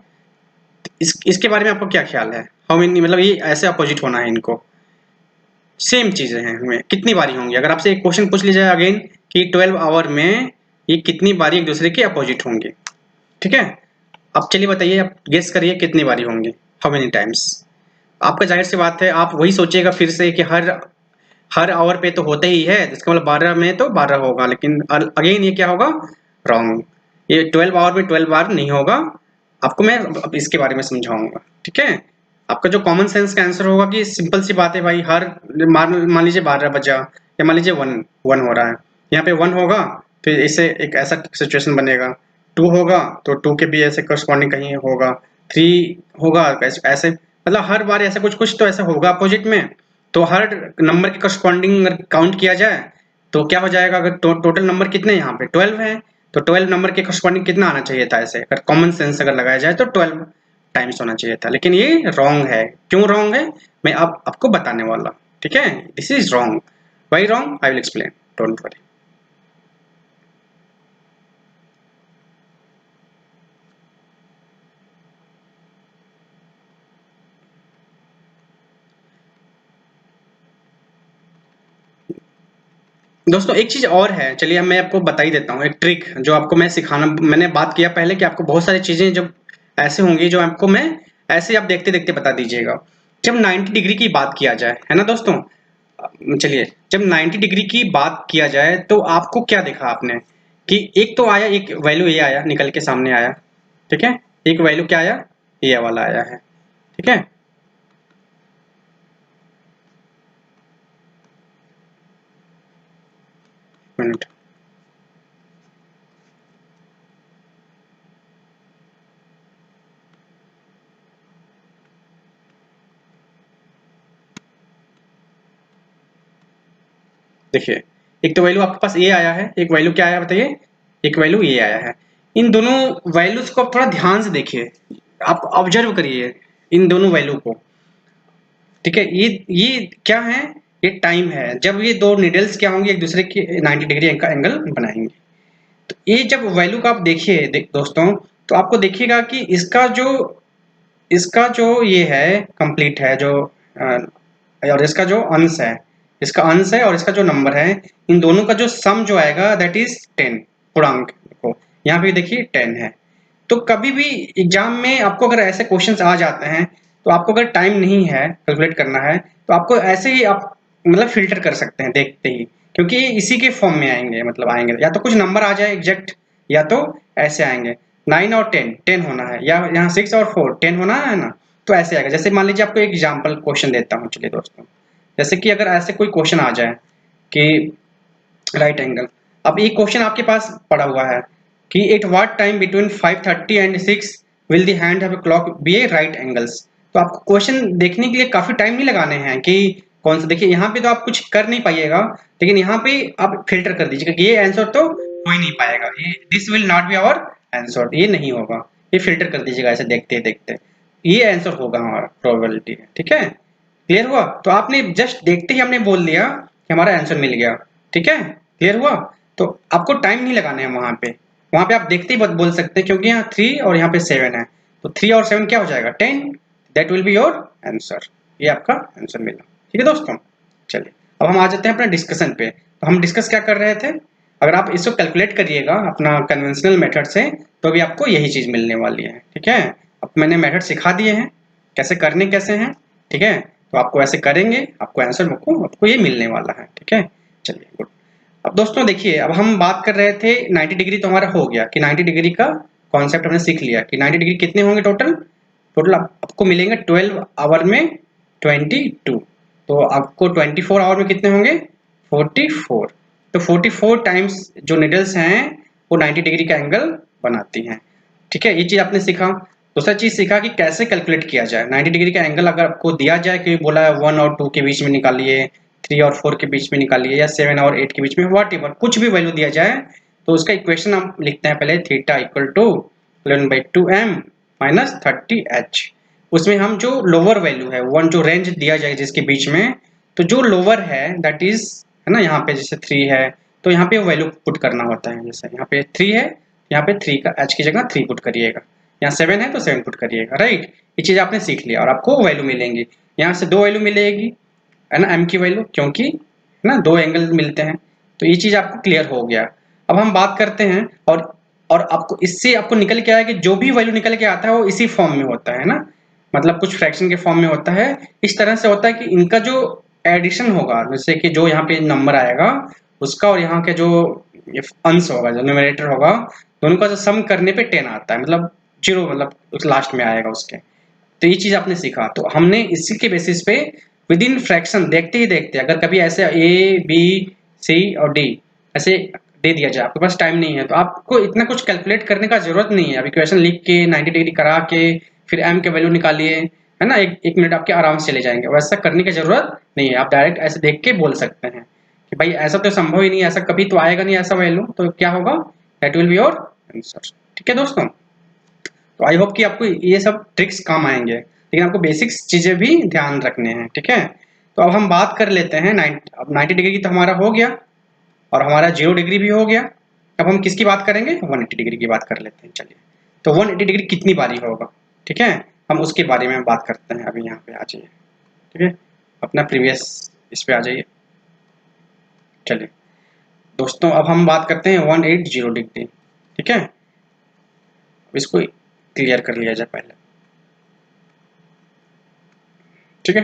इसके बारे में आपको क्या ख्याल है, हाउ मेनी, मतलब ये ऐसे अपोजिट होना है इनको, सेम चीजें हैं, हमें कितनी बारी होंगी। अगर आपसे एक क्वेश्चन पूछ लिया जाए अगेन कि 12 आवर में ये कितनी बारी एक दूसरे के अपोजिट होंगे, ठीक है, अब चलिए बताइए, आप गेस करिए कितनी बारी होंगे, हाउ मेनी टाइम्स। आपका जाहिर सी बात है आप वही सोचिएगा फिर से कि हर आवर पे तो होते ही है, इसका मतलब 12 में तो 12 होगा, लेकिन अगेन ये क्या होगा रॉन्ग। ये 12 आवर में 12 बार नहीं होगा। आपको मैं अब इसके बारे में समझाऊंगा, ठीक है। आपका जो कॉमन सेंस का आंसर होगा कि सिंपल सी बात है भाई, हर मान लीजिए 12 बजा या मान लीजिए 1 हो रहा है, यहाँ पे 1 होगा तो इससे एक ऐसा सिचुएशन बनेगा। 2 होगा तो 2 के भी ऐसे करस्पॉन्डिंग कहीं होगा। 3 होगा ऐसे, मतलब हर बार ऐसा कुछ कुछ तो ऐसा होगा अपोजिट में। तो हर नंबर के करस्पॉन्डिंग अगर काउंट किया जाए तो क्या हो जाएगा, अगर टोटल नंबर कितने यहाँ पे 12 है तो 12 नंबर के करस्पॉन्डिंग कितना आना चाहिए था, ऐसे अगर कॉमन सेंस अगर लगाया जाए तो 12 टाइम्स होना चाहिए था। लेकिन ये रॉन्ग है। क्यों रॉन्ग है मैं आपको बताने वाला, ठीक है। This is wrong. Why wrong I will explain, don't worry. दोस्तों एक चीज और है, चलिए मैं आपको बता ही देता हूँ एक ट्रिक जो आपको मैं सिखाना, मैंने बात किया पहले कि आपको बहुत सारी चीजें जब ऐसे होंगी जो आपको मैं ऐसे आप देखते देखते बता दीजिएगा। जब 90 डिग्री की बात किया जाए, है ना दोस्तों, चलिए जब 90 डिग्री की बात किया जाए तो आपको क्या देखा आपने कि एक तो आया, एक वैल्यू ये आया निकल के सामने आया, ठीक है। एक वैल्यू क्या आया, ये वाला आया है, ठीक है। मिनट, देखिए एक तो वैल्यू आपके पास ये आया है, एक वैल्यू क्या आया बताइए, एक वैल्यू ये आया है। इन दोनों वैल्यूज को आप थोड़ा ध्यान से देखिए, आप ऑब्जर्व करिए इन दोनों वैल्यू को, ठीक है। ये क्या है, ये टाइम है जब ये दो निडल्स क्या होंगे एक दूसरे के 90 डिग्री का एंगल बनाएंगे। तो ये जब वैल्यू को आप देखिए दोस्तों, तो आपको देखिएगा कि इसका जो ये है कंप्लीट है जो और इसका जो अंश है, इसका अंश है और इसका जो नंबर है, इन दोनों का जो सम जो आएगा दैट इज 10 पूर्णांक को, यहाँ पे देखिए 10 है। तो कभी भी एग्जाम में आपको अगर ऐसे क्वेश्चंस आ जाते हैं तो आपको अगर टाइम नहीं है कैलकुलेट करना है तो आपको ऐसे ही आप मतलब फिल्टर कर सकते हैं देखते ही, क्योंकि ये इसी के फॉर्म में आएंगे, मतलब आएंगे या तो कुछ नंबर आ जाए एग्जैक्ट, या तो ऐसे आएंगे 9 और 10 10 होना है, या यहाँ 6 और 4 10 होना है ना। तो ऐसे आएगा। जैसे मान लीजिए आपको एक एग्जाम्पल क्वेश्चन देता हूँ, चलिए दोस्तों, जैसे कि अगर ऐसे कोई क्वेश्चन आ जाए कि राइट एंगल, अब ये क्वेश्चन आपके पास पड़ा हुआ है कि at what time between 5:30 and 6 will the hand of a clock be a right angles. तो आपको क्वेश्चन देखने के लिए काफी टाइम नहीं लगाने हैं कि कौन सा, देखिए यहाँ पे तो आप कुछ कर नहीं पाइएगा, लेकिन यहाँ पे आप फिल्टर कर दीजिएगा कि ये आंसर तो हो ही नहीं पाएगा, ये this will not be our answer, ये नहीं होगा, ये फिल्टर कर दीजिएगा ऐसे देखते देखते, ये आंसर होगा हमारा प्रोबेबिलिटी है, ठीक है। क्लियर हुआ? तो आपने जस्ट देखते ही हमने बोल दिया कि हमारा आंसर मिल गया, ठीक है। क्लियर हुआ? तो आपको टाइम नहीं लगाना है वहां पे आप देखते ही बोल सकते हैं, क्योंकि यहाँ 3 और यहाँ पे 7 है, तो 3 और 7 क्या हो जाएगा 10, that will be your answer, ये आपका आंसर मिला, ठीक है दोस्तों। चलिए अब हम आ जाते हैं अपने डिस्कशन पे। तो हम डिस्कस क्या कर रहे थे, अगर आप इसको कैलकुलेट करिएगा अपना कन्वेंशनल मेथड से तो भी आपको यही चीज मिलने वाली है, ठीक है। अब मैंने मेथड सिखा दिए हैं कैसे करने कैसे हैं, ठीक है। तो आपको ऐसे करेंगे आपको आंसर आपको ये मिलने वाला है, ठीक है। चलिए गुड। अब दोस्तों देखिए, अब हम बात कर रहे थे 90 डिग्री तो हमारा हो गया कि 90 डिग्री का कॉन्सेप्ट हमने सीख लिया कि 90 डिग्री कितने होंगे टोटल, आपको मिलेंगे 12 आवर में 22, तो आपको 24 आवर में कितने होंगे 44, तो 44 टाइम्स जो निडल्स हैं वो 90 डिग्री का एंगल बनाती हैं, ठीक है। ये चीज आपने सीखा। दूसरा चीज सीखा कि कैसे कैलकुलेट किया जाए 90 डिग्री का एंगल, अगर आपको दिया जाए कि बोला है 1 और 2 के बीच में निकालिए, 3 और 4 के बीच में निकालिए, या 7 और 8 के बीच में, व्हाट एवर कुछ भी वैल्यू दिया जाए तो उसका इक्वेशन हम लिखते हैं पहले, theta equal to 11/2m minus 30h। उसमें हम जो लोअर वैल्यू है वन जो रेंज दिया जाए जिसके बीच में, तो जो लोअर है दैट इज है ना, यहाँ पे जैसे 3 है तो यहाँ पे वैल्यू पुट करना होता है, जैसे यहाँ पे 3 है, यहाँ पे 3 का h की जगह 3 पुट करिएगा, यहाँ 7 है तो 7 पुट करिएगा, राइट। ये चीज आपने सीख लिया और आपको वैल्यू मिलेंगी, यहाँ से 2 वैल्यू मिलेगी है ना, m की वैल्यू, क्योंकि है ना 2 एंगल मिलते हैं, तो ये चीज आपको क्लियर हो गया। अब हम बात करते हैं और आपको इससे आपको निकल के आया कि जो भी वैल्यू निकल के आता है वो इसी फॉर्म में होता है ना, मतलब कुछ फ्रैक्शन के फॉर्म में होता है। इस तरह से होता है कि इनका जो एडिशन होगा, जैसे कि जो यहाँ पे नंबर आएगा उसका और यहाँ के जो ये अंश होगा, जो न्यूमरेटर होगा दोनों का जो सम करने पे 10 आता है, मतलब 0 मतलब उस लास्ट में आएगा उसके। तो ये चीज आपने सीखा। तो हमने इसी के बेसिस पे विद इन फ्रैक्शन देखते ही देखते, अगर कभी ऐसे ए बी सी और डी ऐसे दे दिया जाए, आपके पास टाइम नहीं है तो आपको इतना कुछ कैलकुलेट करने का जरूरत नहीं है। अब इक्वेशन लिख के 90 डिग्री करा के फिर एम के वैल्यू निकालिए, है ना, एक मिनट आपके आराम से चले जाएंगे। वैसा करने की जरूरत नहीं है, आप डायरेक्ट ऐसे देख के बोल सकते हैं कि भाई ऐसा तो संभव ही नहीं है, ऐसा कभी तो आएगा नहीं ऐसा वैल्यू, तो क्या होगा, that will be your answer. ठीक है दोस्तों, तो आई होप कि आपको ये सब ट्रिक्स काम आएंगे, लेकिन आपको बेसिक्स चीजें भी ध्यान रखने हैं। ठीक है, तो अब हम बात कर लेते हैं अब 90 डिग्री तो हमारा हो गया और हमारा 0 डिग्री भी हो गया। अब हम किसकी बात करेंगे, 180 डिग्री की बात कर लेते हैं। चलिए, तो 180 डिग्री कितनी बारी होगा, ठीक है, हम उसके बारे में बात करते हैं। अभी यहाँ पे आ जाइए, ठीक है, अपना प्रीवियस इस पे आ जाइए। चलिए दोस्तों, अब हम बात करते हैं 180 डिग्री। ठीक है, इसको क्लियर कर लिया जाए पहले। ठीक है,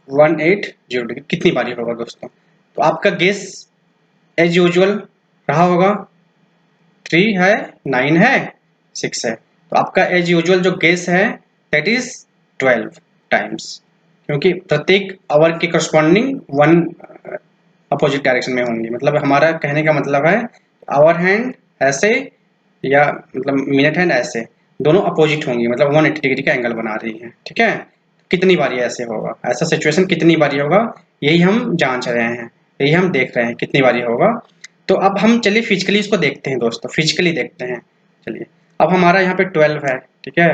180 डिग्री कितनी बारी होगा दोस्तों, तो आपका गेस एज यूजुअल रहा होगा, 3 है, 9 है, 6 है। तो आपका एज यूजुअल जो गेस है दैट इज 12 टाइम्स, क्योंकि प्रत्येक आवर के करस्पॉन्डिंग 1 अपोजिट डायरेक्शन में होंगी। मतलब हमारा कहने का मतलब है आवर हैंड ऐसे या मतलब मिनट हैंड ऐसे, दोनों अपोजिट होंगी, मतलब 180 डिग्री का एंगल बना रही है। ठीक है, कितनी बारी ऐसे होगा, ऐसा सिचुएशन कितनी बारी होगा, यही हम जांच रहे हैं, यही हम देख रहे हैं कितनी बारी होगा। तो अब हम चलिए फिजिकली इसको देखते हैं दोस्तों, फिजिकली देखते हैं। चलिए, अब हमारा यहाँ पे 12 है, ठीक है,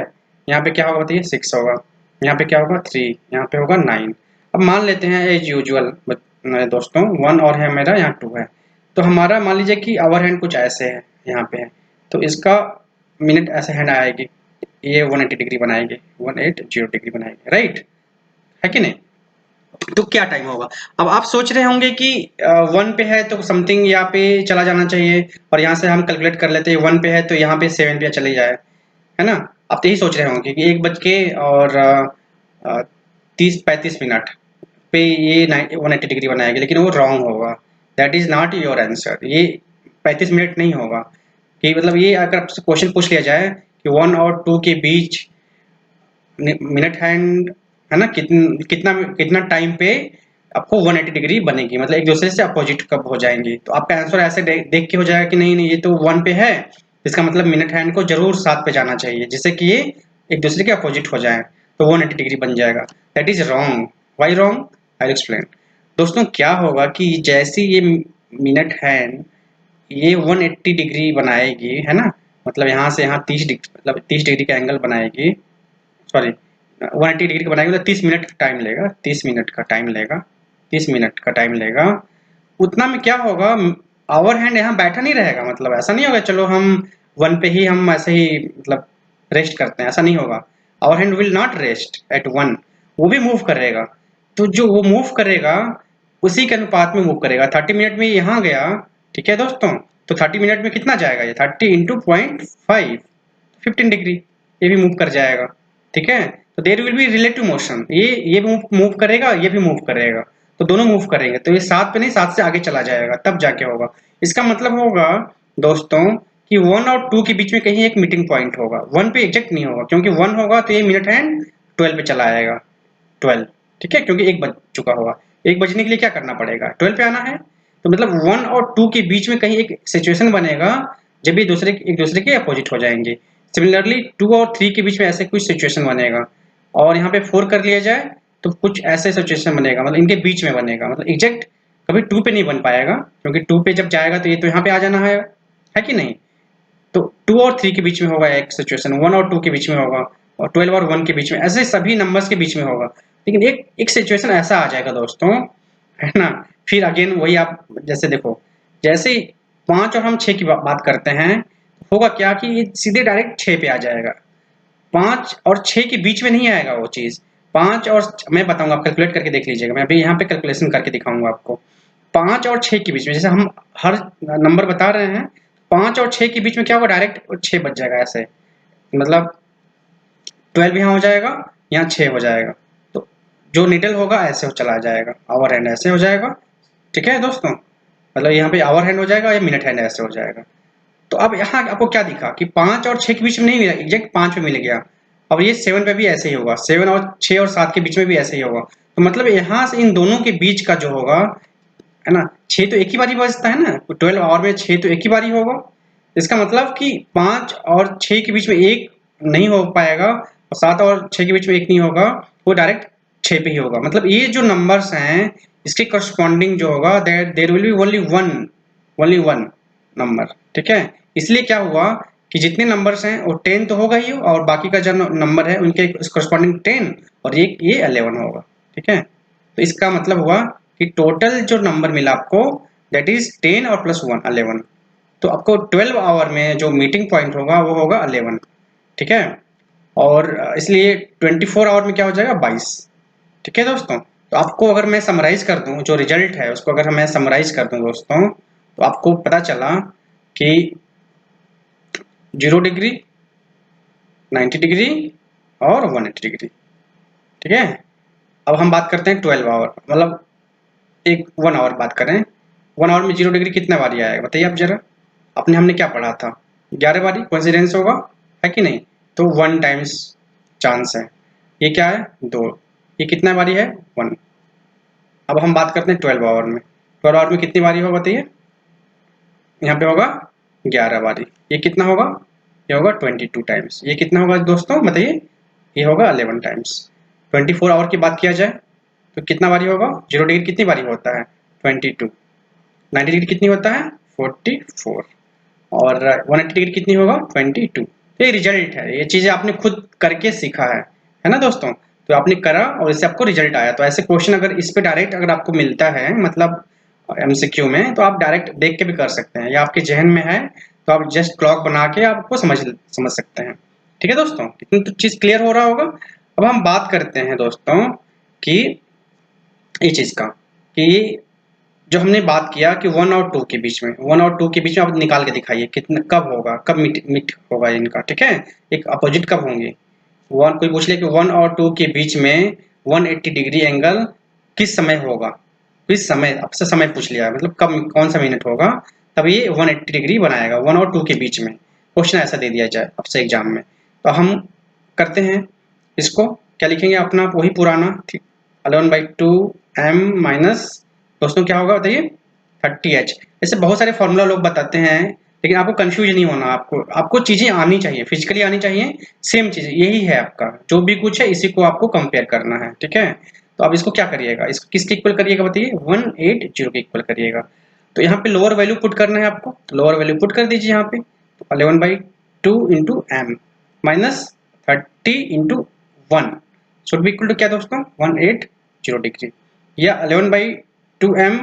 यहाँ पे क्या होगा बताइए, 6 होगा, यहाँ पे क्या होगा 3, यहाँ पे होगा 9। अब मान लेते हैं एज यूजुअल दोस्तों 1 और है मेरा यहाँ 2 है, तो हमारा मान लीजिए कि आवर हैंड कुछ ऐसे है, यहाँ पे है, तो इसका मिनट ऐसे हैंड आएगी, ये 180 डिग्री बनाएगी, 180 डिग्री बनाएगी, राइट है कि नहीं। तो क्या टाइम होगा, अब आप सोच रहे होंगे कि 1 पे है तो समथिंग यहाँ पे चला जाना चाहिए, और यहाँ से हम कैलकुलेट कर लेते हैं 1 पे है तो यहाँ पे 7 पे चले जाए, है ना। आप तो यही सोच रहे होंगे कि 1 बज के और 30-35 मिनट पे ये 180 डिग्री बनाएगी, लेकिन वो रॉन्ग होगा। That is not your answer. ये 35 मिनट नहीं होगा, कि मतलब ये अगर आपसे क्वेश्चन पूछ लिया जाए कि 1 और 2 के बीच मिनट हैंड, है ना, कितना कितना टाइम पे आपको 180 डिग्री बनेगी, मतलब एक दूसरे से अपोजिट कब हो जाएंगी, तो आपका आंसर ऐसे देख के हो जाएगा कि नहीं नहीं ये तो 1 पे है, इसका मतलब मिनट हैंड को जरूर 7 पे जाना चाहिए, जिससे कि ये एक दूसरे के अपोजिट हो जाए, तो 180 डिग्री बन जाएगा। That is wrong. Why wrong, I explain. दोस्तों क्या होगा कि जैसे ये मिनट हैंड ये 180 डिग्री बनाएगी, है ना, मतलब यहाँ से यहाँ 30 डिग्री, मतलब 30 डिग्री का एंगल बनाएगी, सॉरी 180 डिग्री का बनाएगा, मतलब 30 मिनट टाइम लेगा, 30 मिनट का टाइम लेगा, 30 मिनट का टाइम लेगा। उतना में क्या होगा, आवर हैंड यहाँ बैठा नहीं रहेगा, मतलब ऐसा नहीं होगा चलो हम 1 पे ही हम ऐसे ही मतलब रेस्ट करते हैं, ऐसा नहीं होगा। Hour hand will not rest at 1, वो भी मूव करेगा। तो जो वो मूव करेगा उसी के अनुपात में मूव करेगा। 30 मिनट में यहाँ गया, ठीक है दोस्तों, तो 30 मिनट में कितना जाएगा, ये 30 इंटू 0.5, 15 डिग्री, ये भी मूव कर जाएगा। ठीक है, तो there will be relative motion, ये मूव करेगा, ये भी मूव करेगा, तो दोनों मूव करेंगे, तो ये 7 पे नहीं 7 से आगे चला जाएगा, तब जाके होगा। इसका मतलब होगा दोस्तों कि 1 और 2 के बीच में कहीं एक मीटिंग पॉइंट होगा, 1 पे एग्जैक्ट नहीं होगा, क्योंकि 1 होगा तो ये मिनट हैंड 12 पे चला आएगा, 12, ठीक है, क्योंकि 1 बज चुका होगा। 1 बजने के लिए क्या करना पड़ेगा, 12 पे आना है, तो मतलब 1 और 2 के बीच में कहीं एक सिचुएशन बनेगा जब ये एक दूसरे के अपोजिट हो जाएंगे। सिमिलरली 2 और 3 के बीच में ऐसे कुछ सिचुएशन बनेगा, और यहाँ पे 4 कर लिया जाए तो कुछ ऐसे सिचुएशन बनेगा, मतलब इनके बीच में बनेगा, मतलब एग्जैक्ट कभी 2 पे नहीं बन पाएगा, क्योंकि 2 पे जब जाएगा तो ये तो यहाँ पे आ जाना है कि नहीं। तो 2 और 3 के बीच में होगा एक सिचुएशन, 1 और 2 के बीच में होगा, और 12 और 1 के बीच में, ऐसे सभी नंबर्स के बीच में होगा। लेकिन एक सिचुएशन ऐसा आ जाएगा दोस्तों, है ना, फिर अगेन वही आप जैसे देखो, जैसे 5 और हम 6 की बात करते हैं, होगा क्या कि ये सीधे डायरेक्ट 6 पे आ जाएगा। 5 और 6 के बीच में नहीं आएगा वो चीज। 5 और मैं बताऊंगा, आप कैलकुलेट करके देख लीजिएगा, मैं अभी यहाँ पे कैलकुलेशन करके दिखाऊंगा आपको। 5 और 6 के बीच में, जैसे हम हर नंबर बता रहे हैं, 5 और 6 के बीच में क्या होगा, डायरेक्ट 6 बच जाएगा ऐसे, मतलब 12 यहाँ हो जाएगा, यहाँ 6 हो जाएगा, तो जो निडल होगा ऐसे हो चला जाएगा, आवर एंड ऐसे हो जाएगा। ठीक है दोस्तों, मतलब यहाँ पे आवर हैंड हो जाएगा या मिनट हैंड ऐसे हो जाएगा। तो अब यहाँ आपको क्या दिखा कि 5 और 6 के बीच में नहीं मिला, एग्जैक्ट 5 पे मिल गया। अब ये 7 पे भी ऐसे ही होगा, 7 और 6 और 7 के बीच में भी ऐसे ही होगा। तो मतलब यहाँ से इन दोनों के बीच का जो होगा, है ना, 6 तो एक ही बारी बजता है ना, 12 आवर में 6 तो एक ही बारी होगा। इसका मतलब कि 5 और 6 के बीच में एक नहीं हो पाएगा, और 7 और 6 के बीच में एक नहीं होगा, वो डायरेक्ट 6 पे ही होगा। मतलब ये जो नंबर्स हैं इसके करस्पॉन्डिंग जो होगा, there will be only one number, ठीक है। इसलिए क्या हुआ कि जितने नंबर्स हैं वो 10 तो होगा ही, और बाकी का जो नंबर है उनके करस्पॉन्डिंग 10 और ये 11 होगा, ठीक है। तो इसका मतलब हुआ कि टोटल जो नंबर मिला आपको दैट इज 10 और प्लस 1 11। तो आपको 12 आवर में जो मीटिंग पॉइंट होगा वो होगा 11, ठीक है। और इसलिए 24 आवर में क्या हो जाएगा 22, ठीक है दोस्तों। तो आपको अगर मैं समराइज कर दूं जो रिजल्ट है उसको, अगर मैं समराइज कर दूं दोस्तों, तो आपको पता चला कि 0 डिग्री, 90 डिग्री और 180 डिग्री, ठीक है। अब हम बात करते हैं 12 आवर, मतलब 1 आवर बात करें। 1 आवर में 0 डिग्री कितना बारी आएगा बताइए आप जरा। हमने क्या पढ़ा था, 11 बारी कोइंसिडेंस होगा, है कि नहीं। तो 1 टाइम्स चांस है, ये क्या है 2, ये कितना बारी है 1। अब हम बात करते हैं 12 आवर में। 12 आवर में कितनी बारी होगा बताइए, यहाँ पे होगा 11 बारी। ये कितना होगा, ये होगा 22 टाइम्स। ये कितना होगा दोस्तों बताइए, ये होगा 11 टाइम्स। 24 आवर की बात किया जाए तो कितना बारी होगा, 0 डिग्री कितनी बारी होता है 22, 90 डिग्री कितनी होता है 44, और 180 डिग्री कितनी होगा 22। तो ये रिजल्ट है, ये चीजें आपने खुद करके सीखा है ना दोस्तों। तो आपने करा और इससे आपको रिजल्ट आया। तो ऐसे क्वेश्चन अगर इस पे डायरेक्ट अगर आपको मिलता है, मतलब एमसीक्यू में, तो आप डायरेक्ट देख के भी कर सकते हैं, या आपके जहन में है तो आप जस्ट क्लॉक बना के आपको समझ सकते हैं, ठीक है दोस्तों। इतनी तो चीज क्लियर हो रहा होगा। अब हम बात करते हैं दोस्तों कि ये चीज का, कि जो हमने बात किया कि 1 और 2 के बीच में, 1 और 2 के बीच में आप निकाल के दिखाइए कितना कब होगा, कब मिट होगा इनका, ठीक है। एक अपोजिट कब होंगे। कोई पूछ ले कि 1 और 2 के बीच में 180 डिग्री एंगल किस समय होगा, किस समय, आपसे समय पूछ लिया है, मतलब कब कौन सा मिनट होगा तब ये 180 डिग्री बनाएगा 1 और 2 के बीच में। क्वेश्चन ऐसा दे दिया जाए आपसे एग्जाम में, तो हम करते हैं इसको, क्या लिखेंगे अपना वही पुराना 11/2 m माइनस, दोस्तों क्या होगा बताइए 30h। ऐसे बहुत सारे फॉर्मूला लोग बताते हैं, लेकिन आपको कंफ्यूज नहीं होना, आपको चीजें आनी चाहिए, फिजिकली आनी चाहिए। सेम चीज यही है, आपका जो भी कुछ है इसी को आपको कंपेयर करना है, ठीक है। तो अब इसको क्या करिएगा, इसको किसके इक्वल करिएगा बताइए 180 के इक्वल करिएगा। तो यहाँ पे लोअर वैल्यू पुट करना है आपको, तो लोअर वैल्यू पुट कर दीजिए यहाँ पे। तो 11/2 into M minus 30 into 1 should be equal to क्या दोस्तों 180 डिग्री, या 11/2 m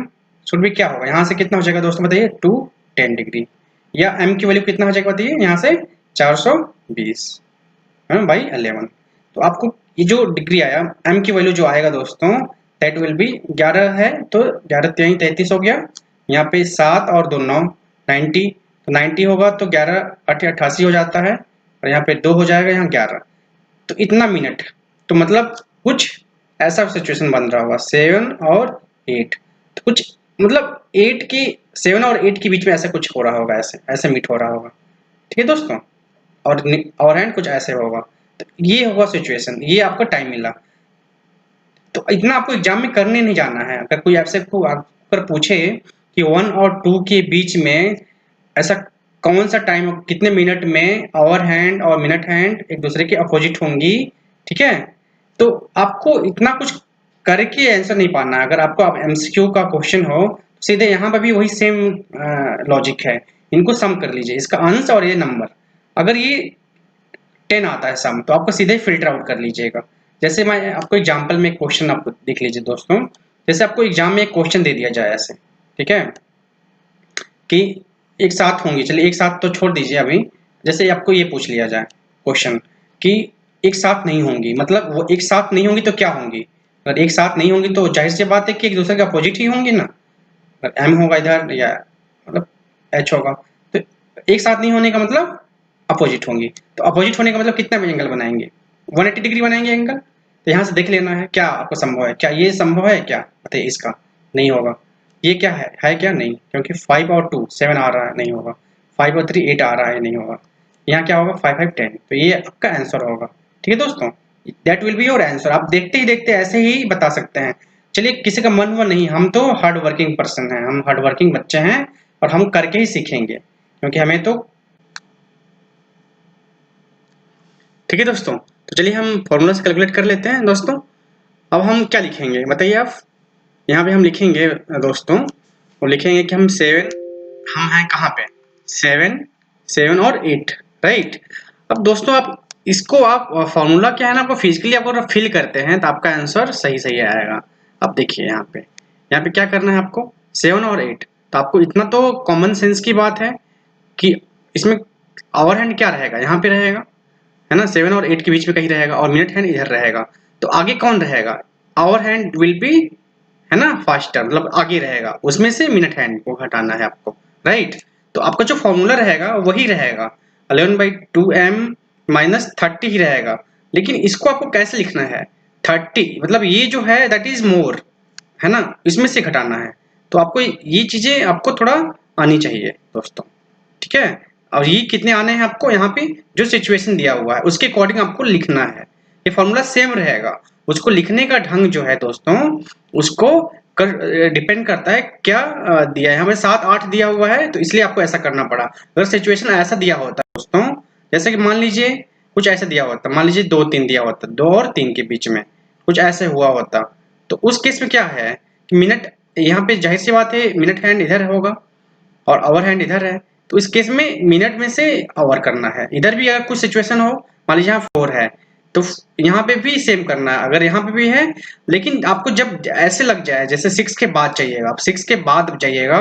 शुड बी क्या होगा, यहाँ से कितना हो जाएगा दोस्तों बताइए 210 डिग्री, या m की वैल्यू कितना हो जाएगा बताइए यहाँ से 420 बाई 11। तो आपको ये जो डिग्री आया, m की वैल्यू जो आएगा दोस्तों दैट विल बी 11 है तो 11 3 33 हो गया, यहाँ पे 7 और 2 9 90, तो 90 होगा तो 11 8 88 हो जाता है, और यहाँ पे 2 हो जाएगा, यहाँ 11, तो इतना मिनट। तो मतलब कुछ ऐसा सिचुएशन बन रहा होगा 7 और 8, तो कुछ मतलब 7 और 8 के बीच में ऐसा कुछ हो रहा होगा, ऐसे मीट हो रहा होगा, ठीक है दोस्तों। और हैंड कुछ ऐसे होगा, तो ये होगा सिचुएशन, ये आपका टाइम मिला। तो इतना आपको एग्जाम में करने नहीं जाना है। अगर कोई आपसे अगर पूछे कि 1 और 2 के बीच में ऐसा कौन सा टाइम, कितने मिनट में आवर हैंड और मिनट हैंड एक दूसरे के अपोजिट होंगी, ठीक है, तो आपको इतना कुछ करके आंसर नहीं पाना है। अगर आपको एमसीक्यू का क्वेश्चन हो तो सीधे यहाँ पर भी वही सेम लॉजिक है, इनको सम कर लीजिए, इसका अंश और ये नंबर, अगर ये 10 आता है सम तो आपको सीधे फिल्टर आउट कर लीजिएगा। जैसे मैं आपको एग्जाम्पल में क्वेश्चन आपको देख लीजिए दोस्तों, जैसे आपको एग्जाम में एक क्वेश्चन दे दिया जाए ऐसे, ठीक है, कि एक साथ होंगी, चलिए एक साथ तो छोड़ दीजिए अभी, जैसे आपको ये पूछ लिया जाए क्वेश्चन कि एक साथ नहीं होंगी, मतलब वो एक साथ नहीं होंगी तो क्या होंगी। अगर एक साथ नहीं होंगी तो जाहिर सी बात है कि एक दूसरे के अपोजिट ही होंगी ना, अगर एम होगा इधर या मतलब एच होगा, तो एक साथ नहीं होने का मतलब अपोजिट होंगी। तो अपोजिट होने का मतलब कितना एंगल बनाएंगे 180 डिग्री बनाएंगे एंगल। तो यहाँ से देख लेना है क्या आपको संभव है, क्या ये संभव है क्या बताइए, इसका नहीं होगा। ये क्या है क्या? नहीं, क्योंकि 5 और 2 7 आ रहा है, नहीं होगा। 5 और 3 8 आ रहा है, नहीं होगा। यहाँ क्या होगा? 5 5 10, तो ये आपका आंसर होगा। ठीक है दोस्तों, that will be your answer. आप देखते ही देखते ऐसे ही बता सकते हैं। चलिए, किसी का मन वो नहीं, हम तो हार्ड वर्किंग पर्सन हैं, हम हार्ड वर्किंग बच्चे हैं और हम करके ही सीखेंगे, क्योंकि हमें तो। ठीक है दोस्तों, तो चलिए हम फॉर्मूला से कैलकुलेट कर लेते हैं दोस्तों। अब हम क्या लिखेंगे बताइए आप? यहाँ पे हम लिखेंगे दोस्तों, वो लिखेंगे कि हम 7, हम हैं कहाँ पे? 7 7 और 8, राइट। अब दोस्तों आप इसको, आप फॉर्मूला क्या है ना, आपको फिजिकली आपको अगर फिल करते हैं तो आपका आंसर सही सही आएगा। अब देखिए यहाँ पे क्या करना है आपको? 7 और 8, तो आपको इतना तो कॉमन सेंस की बात है कि इसमें आवर हैंड क्या रहेगा? यहाँ पे रहेगा, है ना। 7 और 8 के बीच में कहीं रहेगा और मिनट हैंड इधर रहेगा। तो आगे कौन रहेगा? आवर हैंड विल बी, है ना, फास्टर, मतलब आगे रहेगा। उसमें से मिनट हैंड को हटाना है आपको, राइट। तो आपका जो फॉर्मूला रहेगा वही रहेगा, 11/2m माइनस 30 ही रहेगा। लेकिन इसको आपको कैसे लिखना है? 30 मतलब ये जो है दैट इज मोर, है ना, इसमें से घटाना है। तो आपको ये चीजें आपको थोड़ा आनी चाहिए दोस्तों, ठीक है। और ये कितने आने हैं आपको? यहाँ पे जो सिचुएशन दिया हुआ है उसके अकॉर्डिंग आपको लिखना है। ये फॉर्मूला सेम रहेगा, उसको लिखने का ढंग जो है दोस्तों, उसको डिपेंड करता है क्या दिया है। यहाँ पे 7 8 दिया हुआ है तो इसलिए आपको ऐसा करना पड़ा। अगर सिचुएशन ऐसा दिया होता दोस्तों, जैसे कि मान लीजिए कुछ ऐसा दिया होता, मान लीजिए 2 3 दिया होता, 2 और 3 के बीच में कुछ ऐसे हुआ होता, तो उस केस में क्या है कि मिनट, यहाँ पे जाहिर सी बात है मिनट हैंड इधर होगा और आवर हैंड इधर है। तो इस केस में मिनट में से आवर करना है। इधर भी अगर कुछ सिचुएशन हो, मान लीजिए यहाँ 4 है, तो यहाँ पे भी सेम करना है। अगर यहाँ पे भी है, लेकिन आपको जब ऐसे लग जाए जैसे 6 के बाद जाइएगा, आप 6 के बाद जाइएगा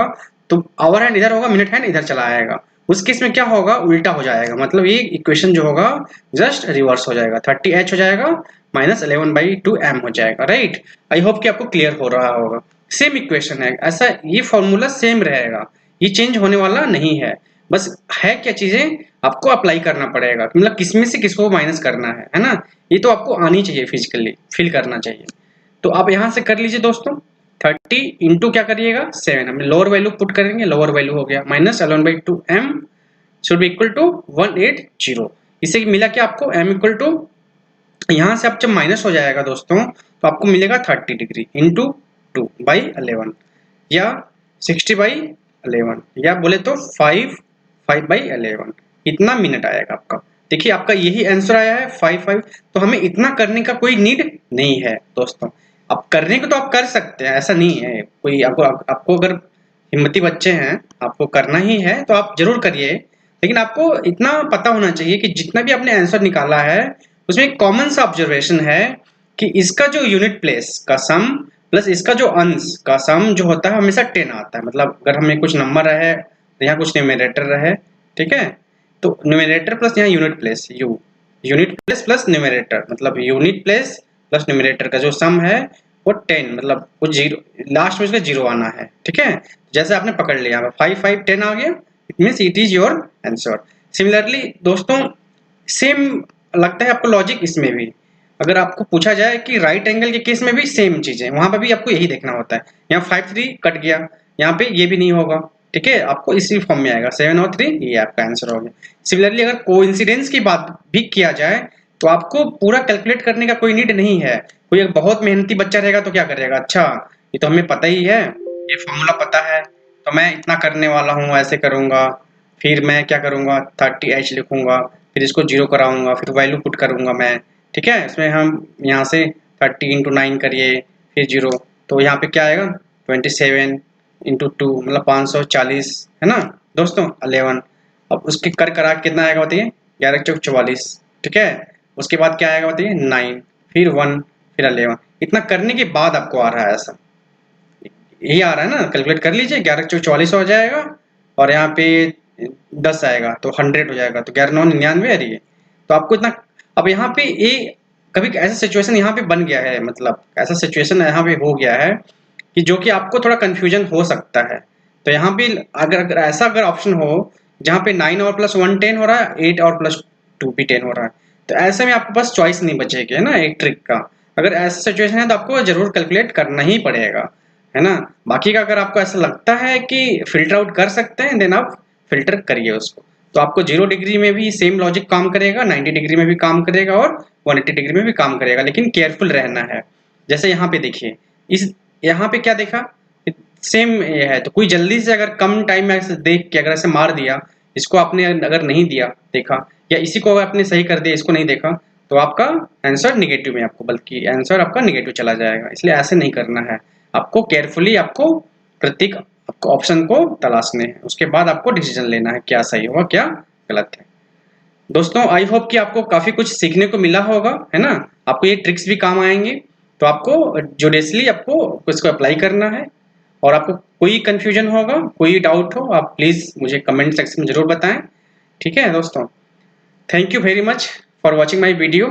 तो आवर हैंड इधर होगा, मिनट हैंड इधर चला आएगा। उस केस में क्या होगा? उल्टा हो जाएगा, मतलब ये इक्वेशन जो होगा जस्ट रिवर्स हो जाएगा, 30h हो जाएगा माइनस 11/2m हो जाएगा, राइट। आई होप कि आपको क्लियर हो रहा होगा। सेम इक्वेशन है, ऐसा ये फॉर्मूला सेम रहेगा, ये चेंज होने वाला नहीं है। बस है क्या चीजें आपको अप्लाई करना पड़ेगा, मतलब किसमें से किसको माइनस करना है ना। ये तो आपको आनी चाहिए, फिजिकली फील करना चाहिए। तो आप यहां से कर लीजिए दोस्तों। 30 इंटू क्या करिएगा? 7, हम लोअर वैल्यू पुट करेंगे, लोअर वैल्यू हो गया minus 11/2m should be equal to 180। इससे मिला क्या आपको? m इक्वल टू, यहां से आप जब माइनस हो जाएगा दोस्तों तो आपको मिलेगा 30 डिग्री इंटू 2/11 या 60/11 या बोले तो 5/11, इतना मिनट आएगा आपका। देखिए आपका यही आंसर आया है 5 तो हमें इतना करने का कोई नीड नहीं है दोस्तों। आप करने को तो आप कर सकते हैं, ऐसा नहीं है कोई। आपको अगर हिम्मती बच्चे हैं, आपको करना ही है तो आप जरूर करिए। लेकिन आपको इतना पता होना चाहिए कि जितना भी आपने आंसर निकाला है उसमें एक कॉमन सा ऑब्जर्वेशन है कि इसका जो यूनिट प्लेस का सम प्लस इसका जो अंश का सम जो होता है हमेशा 10 आता है। मतलब अगर हमें कुछ नंबर रहे, यहाँ कुछ न्यूमरेटर रहे, ठीक है, तो न्यूमरेटर प्लस यहाँ unit place, unit place plus numerator, मतलब यूनिट प्लेस प्लस न्यूमरेटर का जो सम है वो 10, मतलब वो 0, लास्ट में उसका 0 आना है, ठीक है। जैसे आपने पकड़ लिया 5 5 10 आ गया, it means it is your answer. Similarly दोस्तों सेम लगता है आपको लॉजिक इसमें भी। अगर आपको पूछा जाए कि राइट एंगल के केस में भी सेम चीज है, वहां पर भी आपको यही देखना होता है। यहाँ 5 3 कट गया, यहाँ पे ये भी नहीं होगा, ठीक है, आपको इसी फॉर्म में आएगा 7 और 3, ये आपका आंसर हो गया। सिमिलरली अगर कोइंसिडेंस की बात भी किया जाए तो आपको पूरा कैलकुलेट करने का कोई नीड नहीं है। कोई एक बहुत मेहनती बच्चा रहेगा तो क्या करेगा? अच्छा ये तो हमें पता ही है, ये फॉर्मूला पता है, तो मैं इतना करने वाला हूँ, ऐसे करूंगा, फिर मैं क्या करूंगा 30h लिखूंगा, फिर इसको 0 कराऊंगा, फिर वैल्यू पुट करूंगा मैं, ठीक है। इसमें हम यहाँ से 30 इंटू 9 करिए फिर 0, तो यहाँ पे क्या आएगा 27 इंटू 2 मतलब 540, है ना दोस्तों, 11। अब उसके कर करा कितना आएगा बताइए? 11 चौक 44, ठीक है। उसके बाद क्या आएगा बताइए? 9 फिर 1 फिर 11। इतना करने के बाद आपको आ रहा है ऐसा, यही आ रहा है ना, कैलकुलेट कर लीजिए। 11 चौक 44 हो जाएगा और यहाँ पे 10 आएगा तो 100 हो जाएगा, तो 11 9 99 है ये। तो आपको इतना, अब यहाँ पे ये कभी ऐसा सिचुएशन यहाँ पे बन गया है, मतलब ऐसा सिचुएशन यहाँ पे हो गया है कि जो कि आपको थोड़ा कंफ्यूजन हो सकता है। तो यहाँ पे अगर ऐसा अगर ऑप्शन हो जहाँ पे 9 और प्लस 1 10 हो रहा है, 8 और प्लस 2 भी 10 हो रहा है, तो ऐसे में आपके पास चॉइस नहीं बचेगी, है ना, एक ट्रिक का। अगर ऐसा सिचुएशन है तो आपको जरूर कैलकुलेट करना ही पड़ेगा। है ना। बाकी का अगर आपको ऐसा लगता है कि फिल्टर आउट कर सकते हैं, देन आप फिल्टर करिए उसको। तो आपको 0 डिग्री में भी सेम लॉजिक काम करेगा, 90 डिग्री में भी काम करेगा और 180 डिग्री में भी काम करेगा, लेकिन केयरफुल रहना है। जैसे यहाँ पे देखिए, इस यहाँ पे क्या देखा, सेम ये है। तो कोई जल्दी से अगर कम टाइम में ऐसे देख के अगर ऐसे मार दिया, इसको आपने अगर नहीं दिया देखा, या इसी को आपने सही कर दिया, इसको नहीं देखा, तो आपका आंसर निगेटिव में, आपको बल्कि आंसर आपका निगेटिव चला जाएगा। इसलिए ऐसे नहीं करना है, आपको केयरफुली आपको प्रत्येक आपको ऑप्शन को तलाशने हैं, उसके बाद आपको डिसीजन लेना है क्या सही होगा क्या गलत है। दोस्तों आई होप कि आपको काफी कुछ सीखने को मिला होगा, है ना। आपको ये ट्रिक्स भी काम आएंगे, तो आपको जुडियसली आपको इसको अप्लाई करना है। और आपको कोई कंफ्यूजन होगा, कोई डाउट हो, आप प्लीज मुझे कमेंट सेक्शन में जरूर बताएं। ठीक है दोस्तों, thank you very much for watching my video.